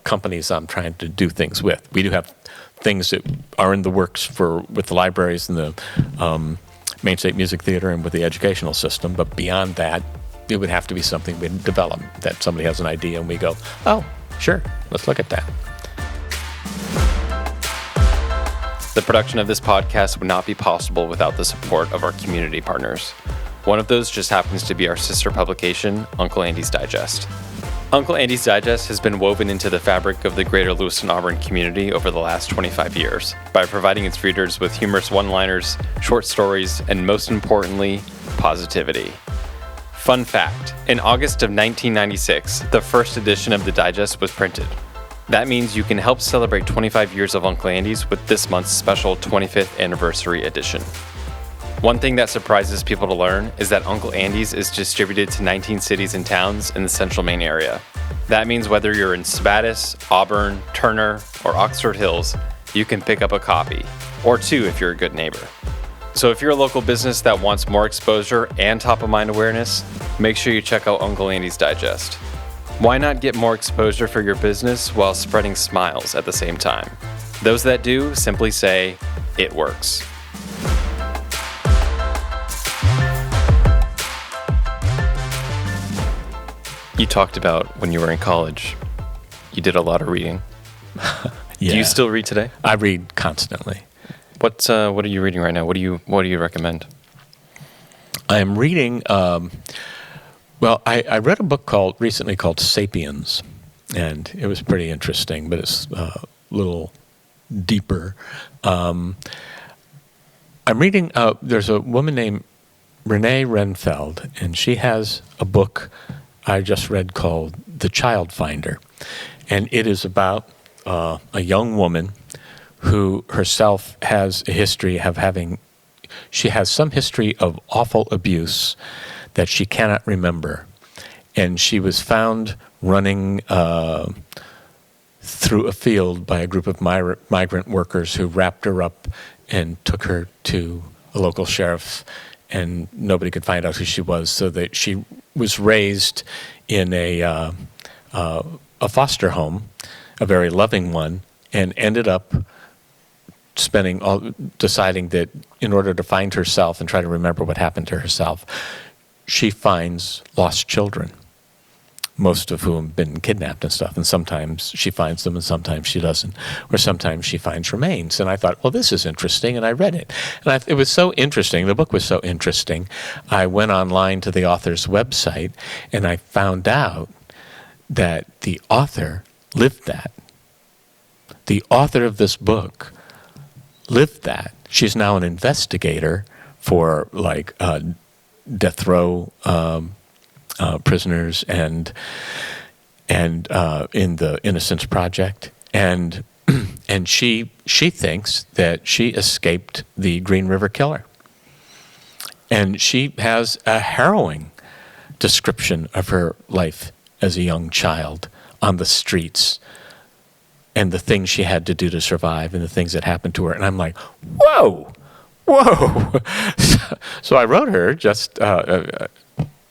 companies I'm trying to do things with. We do have things that are in the works with the libraries and the Maine State Music Theater and with the educational system. But beyond that, it would have to be something we develop, that somebody has an idea and we go, oh, sure, let's look at that. The production of this podcast would not be possible without the support of our community partners. One of those just happens to be our sister publication, Uncle Andy's Digest. Uncle Andy's Digest has been woven into the fabric of the greater Lewiston-Auburn community over the last 25 years by providing its readers with humorous one-liners, short stories, and most importantly, positivity. Fun fact, in August of 1996, the first edition of the Digest was printed. That means you can help celebrate 25 years of Uncle Andy's with this month's special 25th anniversary edition. One thing that surprises people to learn is that Uncle Andy's is distributed to 19 cities and towns in the central Maine area. That means whether you're in Spadis, Auburn, Turner, or Oxford Hills, you can pick up a copy, or two if you're a good neighbor. So if you're a local business that wants more exposure and top-of-mind awareness, make sure you check out Uncle Andy's Digest. Why not get more exposure for your business while spreading smiles at the same time? Those that do simply say, it works. You talked about when you were in college, you did a lot of reading. Yeah. Do you still read today? I read constantly. What are you reading right now? What do you recommend? I am reading. I read a book recently called *Sapiens*, and it was pretty interesting, but it's a little deeper. I'm reading. There's a woman named Renee Renfeld, and she has a book I just read called *The Child Finder*, and it is about a young woman who herself has a history of she has some history of awful abuse that she cannot remember. And she was found running through a field by a group of migrant workers who wrapped her up and took her to a local sheriff, and nobody could find out who she was, so that she was raised in a foster home, a very loving one, and ended up deciding that in order to find herself and try to remember what happened to herself, she finds lost children, most of whom have been kidnapped and stuff. And sometimes she finds them and sometimes she doesn't. Or sometimes she finds remains. And I thought, well, this is interesting. And I read it. And it was so interesting. The book was so interesting. I went online to the author's website and I found out that the author lived that. The author of this book lived that. She's now an investigator for death row prisoners and in the Innocence Project, and she thinks that she escaped the Green River Killer, and she has a harrowing description of her life as a young child on the streets and the things she had to do to survive and the things that happened to her. And I'm like, whoa. So I wrote her just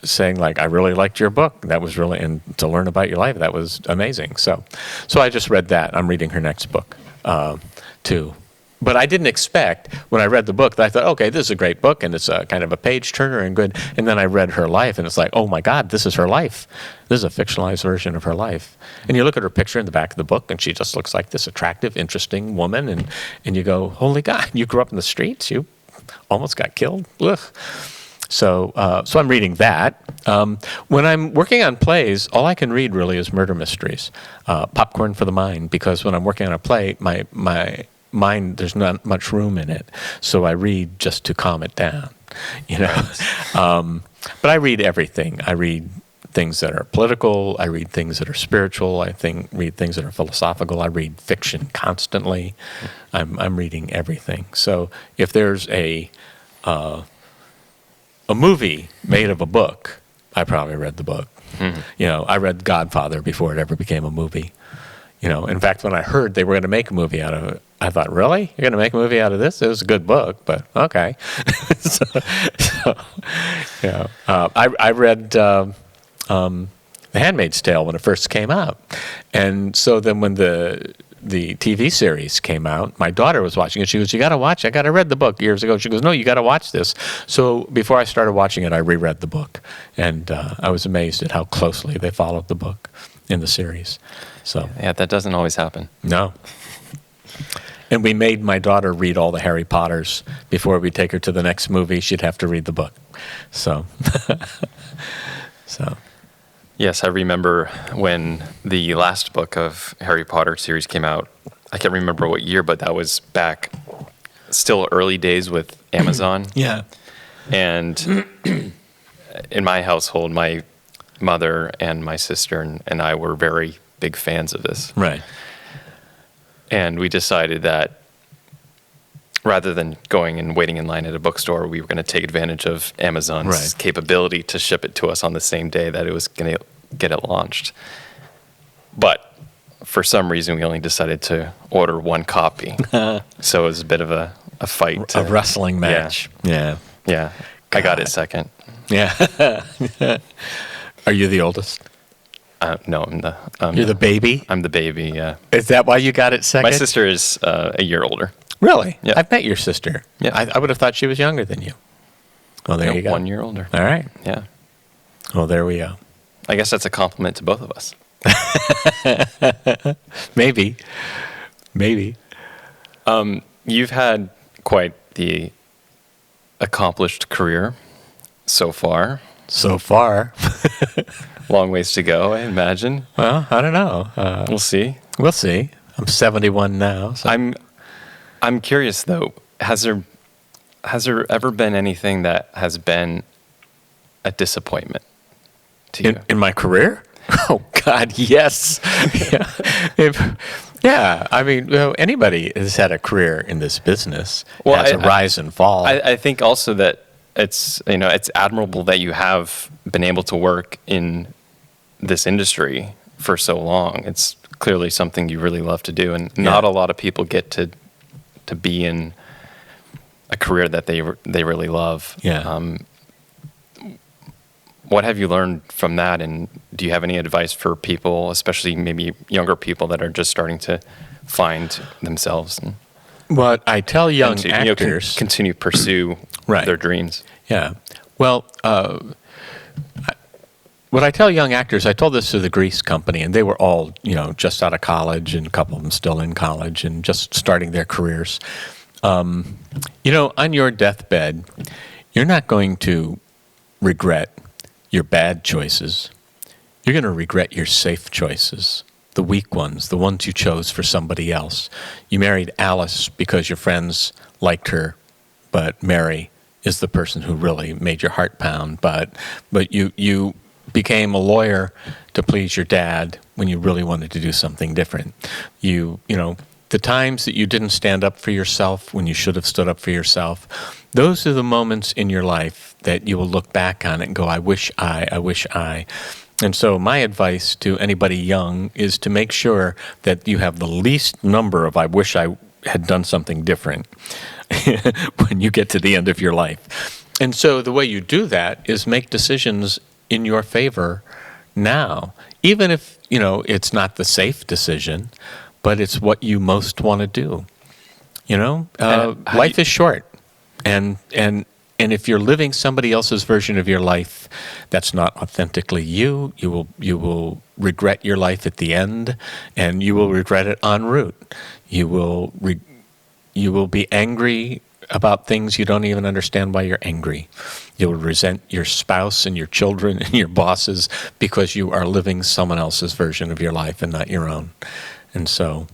saying, I really liked your book. That was really, and to learn about your life, that was amazing. So I just read that. I'm reading her next book, too. But I didn't expect, when I read the book, that I thought, okay, this is a great book, and it's a kind of a page-turner and good. And then I read her life, and it's like, oh, my God, this is her life. This is a fictionalized version of her life. And you look at her picture in the back of the book, and she just looks like this attractive, interesting woman. And you go, holy God, you grew up in the streets? You almost got killed? Ugh. So I'm reading that. When I'm working on plays, all I can read really is murder mysteries, popcorn for the mind, because when I'm working on a play, my mind, there's not much room in it. So I read just to calm it down, But I read everything. I read things that are political. I read things that are spiritual. Read things that are philosophical. I read fiction constantly. I'm reading everything. So if there's a movie made of a book, I probably read the book. Mm-hmm. I read Godfather before it ever became a movie. In fact, when I heard they were going to make a movie out of it, I thought, really? You're going to make a movie out of this? It was a good book, but okay. I read The Handmaid's Tale when it first came out. And so then when the TV series came out, my daughter was watching it. She goes, you got to watch it. I read the book years ago. She goes, no, you got to watch this. So before I started watching it, I reread the book. And I was amazed at how closely they followed the book in the series. So yeah, that doesn't always happen. No. And we made my daughter read all the Harry Potters before we take her to the next movie. She'd have to read the book. So. Yes, I remember when the last book of Harry Potter series came out. I can't remember what year, but that was back still early days with Amazon. Yeah. And in my household, my mother and my sister and I were very big fans of this. Right. And we decided that rather than going and waiting in line at a bookstore, we were going to take advantage of Amazon's capability to ship it to us on the same day that it was going to get it launched. But for some reason, we only decided to order one copy. So it was a bit of a fight. A wrestling match. Yeah. God. I got it second. Yeah. Are you the oldest? No, I'm the... You're the baby? I'm the baby, yeah. Is that why you got it second? My sister is a year older. Really? Yeah. I've met your sister. Yeah. I would have thought she was younger than you. Well, there you go. 1 year older. All right. Yeah. Well, there we go. I guess that's a compliment to both of us. Maybe. You've had quite the accomplished career so far. So far. Long ways to go, I imagine. Well, I don't know. We'll see. We'll see. I'm 71 now. So. I'm curious though. Has there ever been anything that has been a disappointment to you in my career? Oh God, yes. Yeah. I mean, anybody has had a career in this business. Well, has a rise and fall. I think also that it's admirable that you have been able to work in this industry for so long. It's clearly something you really love to do, and not a lot of people get to be in a career that they really love. Yeah. What have you learned from that, and do you have any advice for people, especially maybe younger people that are just starting to find themselves? What I tell young and to actors... continue to pursue their dreams. Yeah. Well, what I tell young actors, I told this to the Grease company, and they were all, just out of college, and a couple of them still in college and just starting their careers. On your deathbed, you're not going to regret your bad choices. You're going to regret your safe choices, the weak ones, the ones you chose for somebody else. You married Alice because your friends liked her, but Mary is the person who really made your heart pound. But you became a lawyer to please your dad when you really wanted to do something different. The times that you didn't stand up for yourself when you should have stood up for yourself, those are the moments in your life that you will look back on it and go, I wish I. And so my advice to anybody young is to make sure that you have the least number of I wish I had done something different when you get to the end of your life. And so the way you do that is make decisions in your favor now, even if, it's not the safe decision, but it's what you most want to do. Life is short, and if you're living somebody else's version of your life that's not authentically you, you will regret your life at the end, and you will regret it en route. You will be angry about things you don't even understand why you're angry. You'll resent your spouse and your children and your bosses because you are living someone else's version of your life and not your own. And so,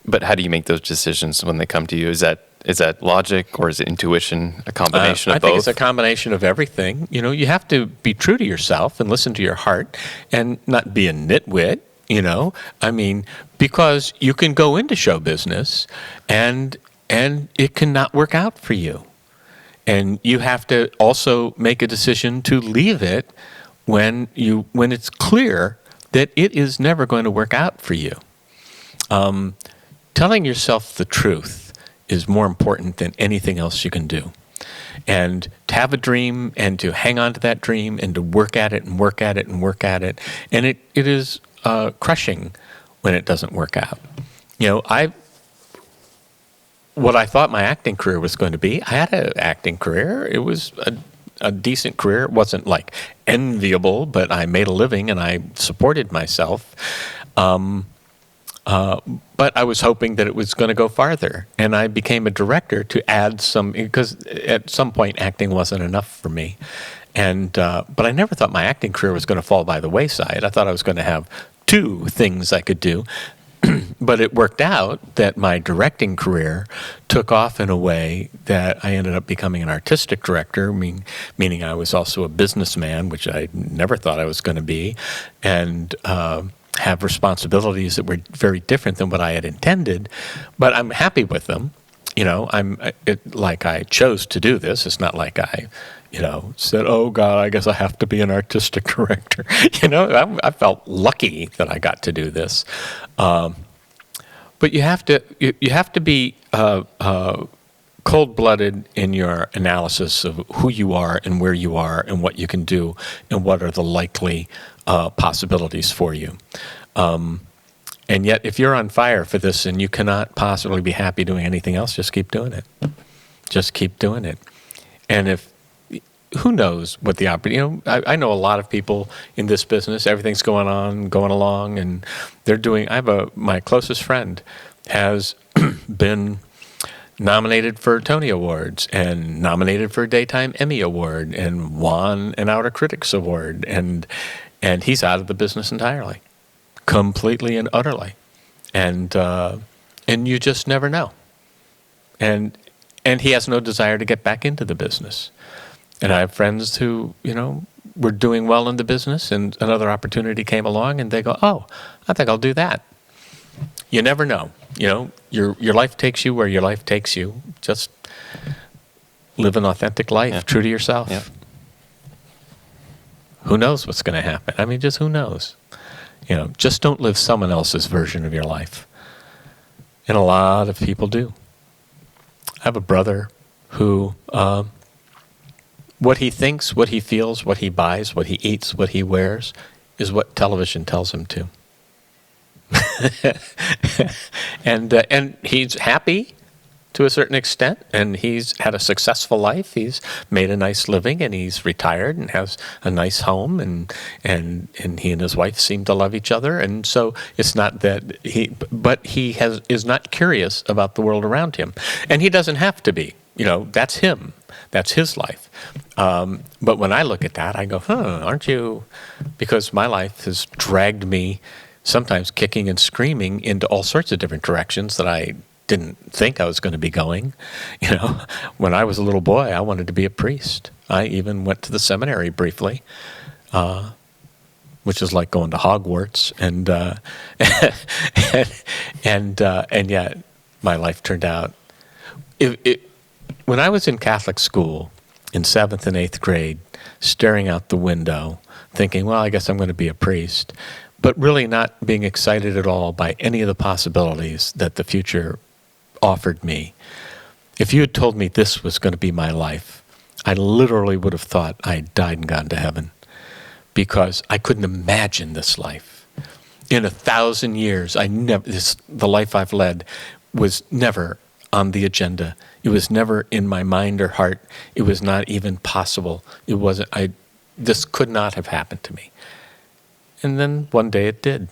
but how do you make those decisions when they come to you? Is that logic, or is it intuition? A combination of both? I think it's a combination of everything. You have to be true to yourself and listen to your heart, and not be a nitwit. Because you can go into show business, and it cannot work out for you, and you have to also make a decision to leave it when it's clear that it is never going to work out for you. Telling yourself the truth is more important than anything else you can do. And to have a dream and to hang on to that dream and to work at it and work at it and work at it. And it is crushing when it doesn't work out. What I thought my acting career was going to be, I had an acting career. It was a decent career. It wasn't like enviable, but I made a living and I supported myself. But I was hoping that it was going to go farther. And I became a director to add some, because at some point acting wasn't enough for me. And but I never thought my acting career was going to fall by the wayside. I thought I was going to have two things I could do. But it worked out that my directing career took off in a way that I ended up becoming an artistic director, meaning I was also a businessman, which I never thought I was going to be, and have responsibilities that were very different than what I had intended. But I'm happy with them. Like I chose to do this. It's not like I said, oh God, I guess I have to be an artistic director. I felt lucky that I got to do this. But you have to be cold-blooded in your analysis of who you are and where you are and what you can do and what are the likely possibilities for you. And yet, if you're on fire for this and you cannot possibly be happy doing anything else, just keep doing it. Just keep doing it. And who knows what the opportunity, I know a lot of people in this business, everything's going along, and they're doing, my closest friend has been nominated for Tony Awards and nominated for a Daytime Emmy Award and won an Outer Critics Award, and he's out of the business entirely, completely and utterly, and you just never know, and he has no desire to get back into the business. And I have friends who, were doing well in the business, and another opportunity came along, and they go, "Oh, I think I'll do that." You never know. Your life takes you where your life takes you. Just live an authentic life, true to yourself. Yeah. Who knows what's going to happen? Just who knows? Just don't live someone else's version of your life. And a lot of people do. I have a brother who... what he thinks, what he feels, what he buys, what he eats, what he wears, is what television tells him to. And he's happy to a certain extent, and he's had a successful life. He's made a nice living, and he's retired and has a nice home, and he and his wife seem to love each other. And so it's not that but he is not curious about the world around him, and he doesn't have to be. That's him. That's his life. But when I look at that, I go, aren't you? Because my life has dragged me sometimes kicking and screaming into all sorts of different directions that I didn't think I was going to be going. When I was a little boy, I wanted to be a priest. I even went to the seminary briefly, which is like going to Hogwarts, and yet my life turned out. When I was in Catholic school in 7th and 8th grade, staring out the window, thinking, well, I guess I'm going to be a priest, but really not being excited at all by any of the possibilities that the future offered me. If you had told me this was going to be my life, I literally would have thought I had died and gone to heaven, because I couldn't imagine this life. In 1,000 years, the life I've led was never on the agenda. It was never in my mind or heart. It was not even possible. It wasn't. This could not have happened to me. And then one day it did.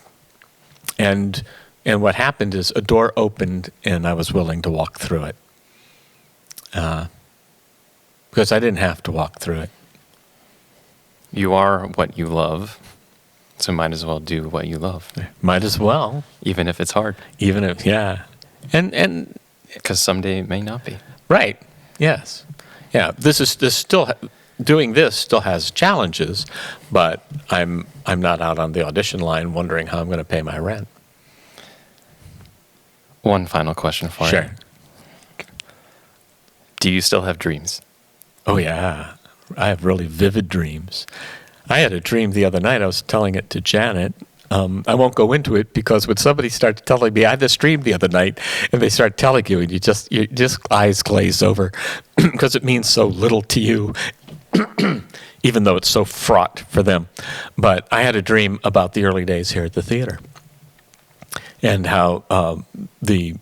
And what happened is a door opened, and I was willing to walk through it. Because I didn't have to walk through it. You are what you love, so might as well do what you love. Might as well. Even if it's hard. Even if, yeah. And because someday it may not be. Right. Yes. Yeah. Doing this still has challenges, but I'm not out on the audition line wondering how I'm going to pay my rent. One final question for you. Sure. Do you still have dreams? Oh, yeah. I have really vivid dreams. I had a dream the other night. I was telling it to Janet. I won't go into it, because when somebody starts telling me, I had this dream the other night, and they start telling you, and you just eyes glaze over because it means so little to you, even though it's so fraught for them. But I had a dream about the early days here at the theater, and how the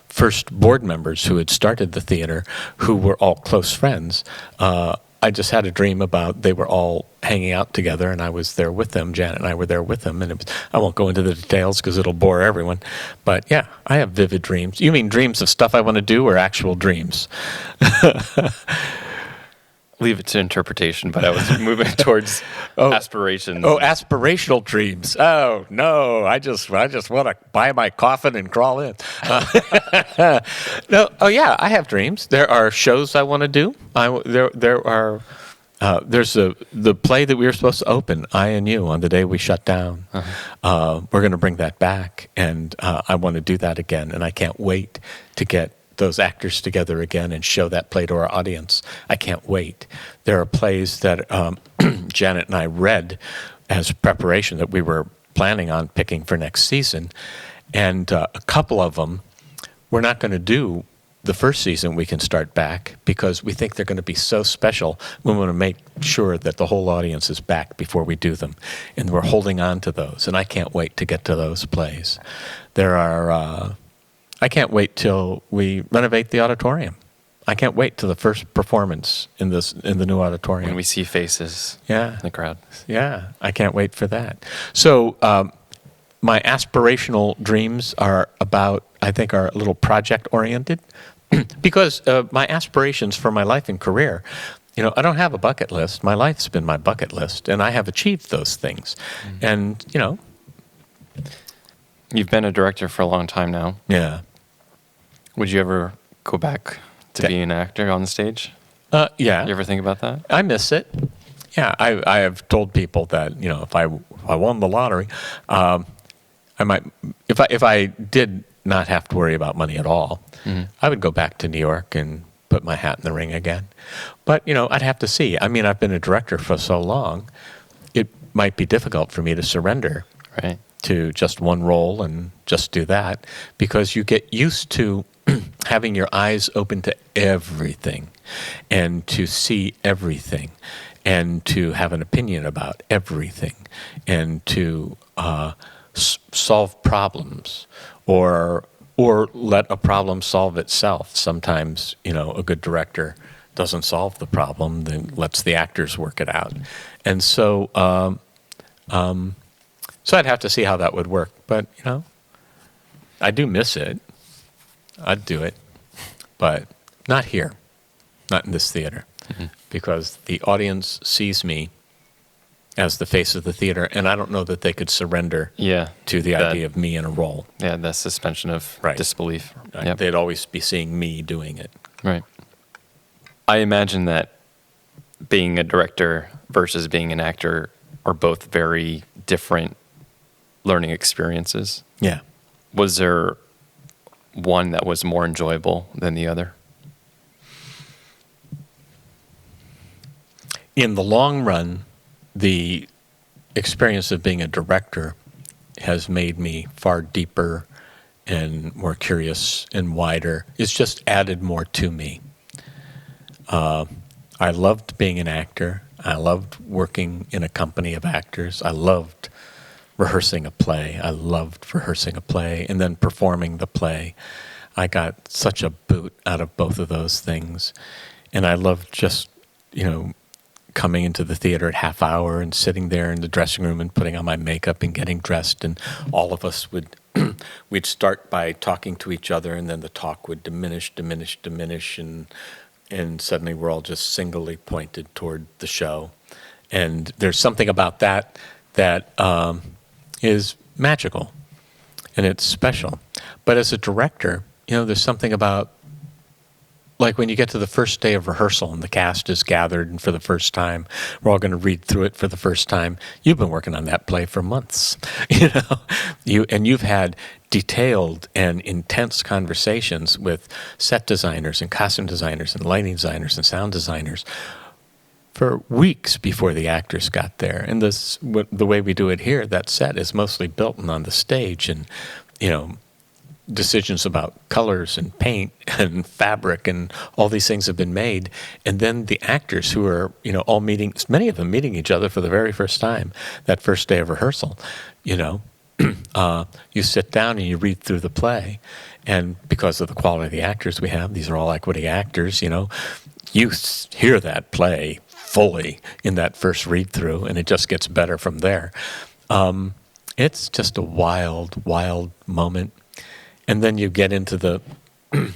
first board members who had started the theater, who were all close friends, I just had a dream about they were all hanging out together, and I was there with them. Janet and I were there with them, and I won't go into the details because it'll bore everyone. But yeah, I have vivid dreams. You mean dreams of stuff I want to do, or actual dreams? Leave it to interpretation, but I was moving towards aspirations. Oh, aspirational dreams. Oh, no, I just want to buy my coffin and crawl in. No, oh yeah, I have dreams. There are shows I want to do. There's the play that we were supposed to open, I and You, on the day we shut down. Uh-huh. We're going to bring that back, and I want to do that again, and I can't wait to get those actors together again and show that play to our audience. I can't wait. There are plays that Janet and I read as preparation that we were planning on picking for next season, and a couple of them we're not going to do the first season. We can start back because we think they're going to be so special. We want to make sure that the whole audience is back before we do them, and we're holding on to those, and I can't wait to get to those plays. There are I can't wait till we renovate the auditorium. I can't wait till the first performance in the new auditorium. When we see faces in the crowd. Yeah, I can't wait for that. So my aspirational dreams are a little project-oriented, because my aspirations for my life and career, I don't have a bucket list. My life's been my bucket list, and I have achieved those things. Mm-hmm. And, You've been a director for a long time now. Yeah. Would you ever go back to being an actor on the stage? Yeah. You ever think about that? I miss it. Yeah, I have told people that if I won the lottery, I might if I did not have to worry about money at all, mm-hmm. I would go back to New York and put my hat in the ring again. But I'd have to see. I mean, I've been a director for so long, it might be difficult for me to surrender. Right. To just one role and just do that, because you get used to having your eyes open to everything and to see everything and to have an opinion about everything and to solve problems or let a problem solve itself. Sometimes, a good director doesn't solve the problem, then lets the actors work it out. And so, so I'd have to see how that would work. But, I do miss it. I'd do it. But not here, not in this theater, because the audience sees me as the face of the theater, and I don't know that they could surrender to the idea of me in a role. Yeah, that suspension of disbelief. Yep. They'd always be seeing me doing it. Right. I imagine that being a director versus being an actor are both very different learning experiences. Yeah. Was there one that was more enjoyable than the other? In the long run, the experience of being a director has made me far deeper and more curious and wider. It's just added more to me. I loved being an actor. I loved working in a company of actors. I loved rehearsing a play. I loved rehearsing a play and then performing the play. I got such a boot out of both of those things. And I loved just, coming into the theater at half hour and sitting there in the dressing room and putting on my makeup and getting dressed. And all of us we'd start by talking to each other, and then the talk would diminish, and suddenly we're all just singly pointed toward the show. And there's something about that is magical, and it's special. But as a director, there's something about, like when you get to the first day of rehearsal and the cast is gathered, and for the first time, we're all going to read through it for the first time. You've been working on that play for months, you've had detailed and intense conversations with set designers and costume designers and lighting designers and sound designers for weeks before the actors got there. And the way we do it here, that set is mostly built on the stage, and decisions about colors and paint and fabric and all these things have been made. And then the actors who are, all meeting, many of them meeting each other for the very first time, that first day of rehearsal, you sit down and you read through the play. And because of the quality of the actors we have, these are all equity actors, you hear that play fully in that first read through, and it just gets better from there. It's just a wild, wild moment. And then you get into the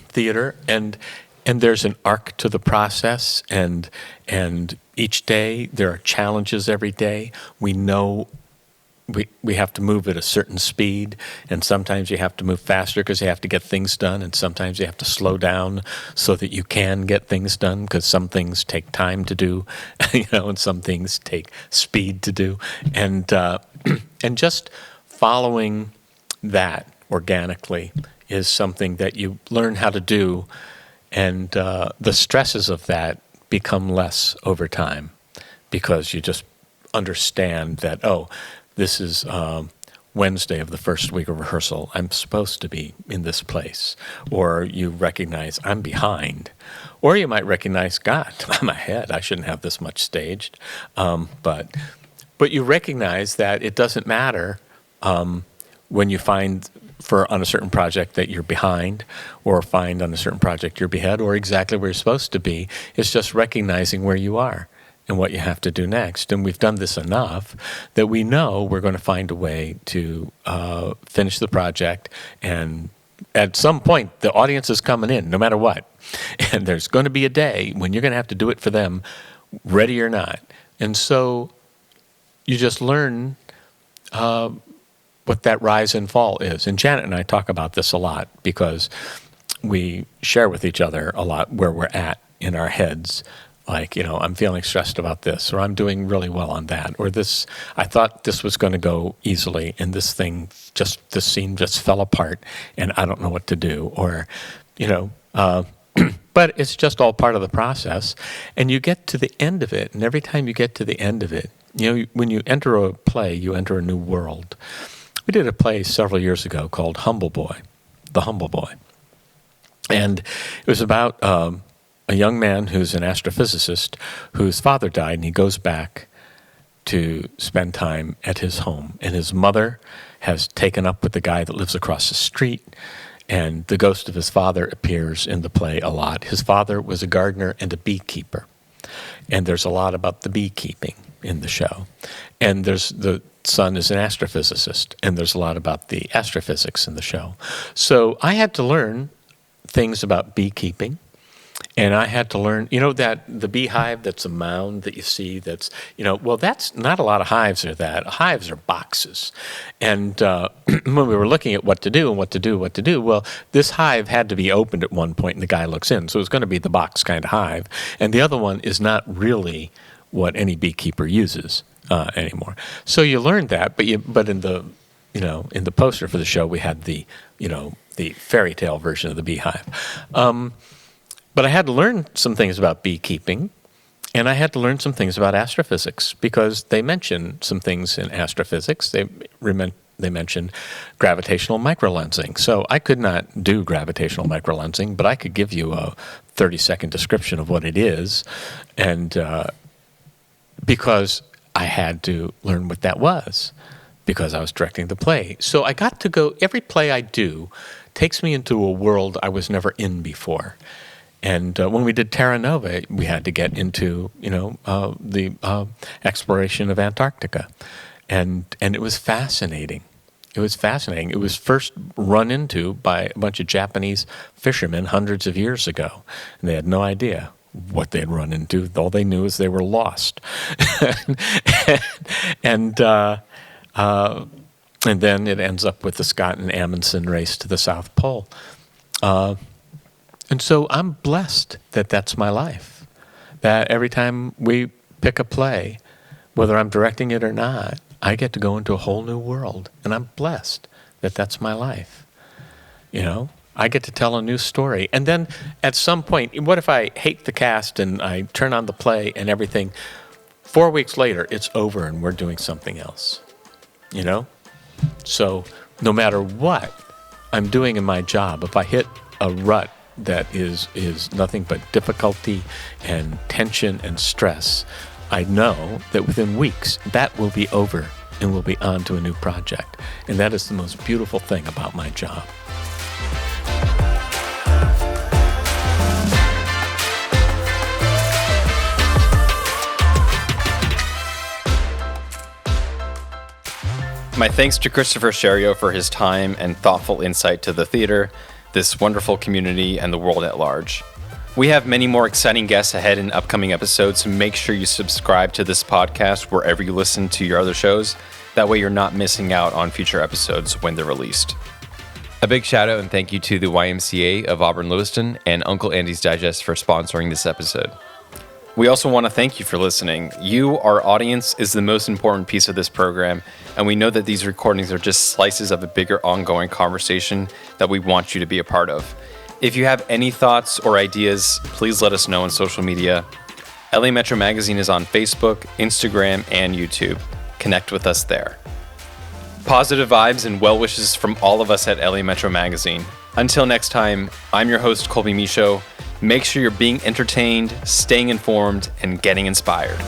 theater, and there's an arc to the process, and each day there are challenges every day. We know we have to move at a certain speed, and sometimes you have to move faster because you have to get things done, and sometimes you have to slow down so that you can get things done, because some things take time to do, and some things take speed to do, and just following that organically is something that you learn how to do, and the stresses of that become less over time, because you just understand that, this is Wednesday of the first week of rehearsal. I'm supposed to be in this place. Or you recognize I'm behind. Or you might recognize, God, I'm ahead. I shouldn't have this much staged. But you recognize that it doesn't matter when you find on a certain project that you're behind, or find on a certain project you're ahead, or exactly where you're supposed to be. It's just recognizing where you are and what you have to do next. And we've done this enough that we know we're going to find a way to finish the project. And at some point, the audience is coming in, no matter what. And there's going to be a day when you're going to have to do it for them, ready or not. And so you just learn what that rise and fall is. And Janet and I talk about this a lot, because we share with each other a lot where we're at in our heads. Like, I'm feeling stressed about this, or I'm doing really well on that, or this, I thought this was going to go easily, and this scene just fell apart, and I don't know what to do, or, but it's just all part of the process. And you get to the end of it, and every time you get to the end of it, when you enter a play, you enter a new world. We did a play several years ago called The Humble Boy. And it was about a young man who's an astrophysicist whose father died, and he goes back to spend time at his home. And his mother has taken up with the guy that lives across the street, and the ghost of his father appears in the play a lot. His father was a gardener and a beekeeper, and there's a lot about the beekeeping in the show. And there's the son is an astrophysicist, and there's a lot about the astrophysics in the show. So I had to learn things about beekeeping, and I had to learn, that the beehive that's a mound that you see that's, well, that's not a lot of hives are that. Hives are boxes. And when we were looking at what to do, well, this hive had to be opened at one point, and the guy looks in. So it's going to be the box kind of hive. And the other one is not really what any beekeeper uses anymore. So you learned that, but in the, in the poster for the show, we had the fairy tale version of the beehive. But I had to learn some things about beekeeping, and I had to learn some things about astrophysics, because they mention some things in astrophysics. They mentioned gravitational microlensing. So I could not do gravitational microlensing, but I could give you a 30-second description of what it is, and because I had to learn what that was, because I was directing the play. So I got to go, every play I do takes me into a world I was never in before. And when we did Terra Nova, we had to get into, the exploration of Antarctica. And it was fascinating. It was fascinating. It was first run into by a bunch of Japanese fishermen hundreds of years ago. And they had no idea what they'd run into. All they knew is they were lost. And then it ends up with the Scott and Amundsen race to the South Pole. And so I'm blessed that that's my life. That every time we pick a play, whether I'm directing it or not, I get to go into a whole new world. And I'm blessed that that's my life. I get to tell a new story. And then at some point, what if I hate the cast and I turn on the play and everything? 4 weeks later, it's over and we're doing something else. So no matter what I'm doing in my job, if I hit a rut that is nothing but difficulty and tension and stress, I know that within weeks that will be over and we'll be on to a new project. And that is the most beautiful thing about my job. My thanks to Christopher Schario for his time and thoughtful insight to the theater, this wonderful community, and the world at large. We have many more exciting guests ahead in upcoming episodes, so make sure you subscribe to this podcast wherever you listen to your other shows. That way you're not missing out on future episodes when they're released. A big shout out and thank you to the YMCA of Auburn-Lewiston and Uncle Andy's Digest for sponsoring this episode. We also want to thank you for listening. You, our audience, is the most important piece of this program, and we know that these recordings are just slices of a bigger ongoing conversation that we want you to be a part of. If you have any thoughts or ideas, please let us know on social media. LA Metro Magazine is on Facebook, Instagram, and YouTube. Connect with us there. Positive vibes and well wishes from all of us at LA Metro Magazine. Until next time, I'm your host, Colby Michaud. Make sure you're being entertained, staying informed, and getting inspired.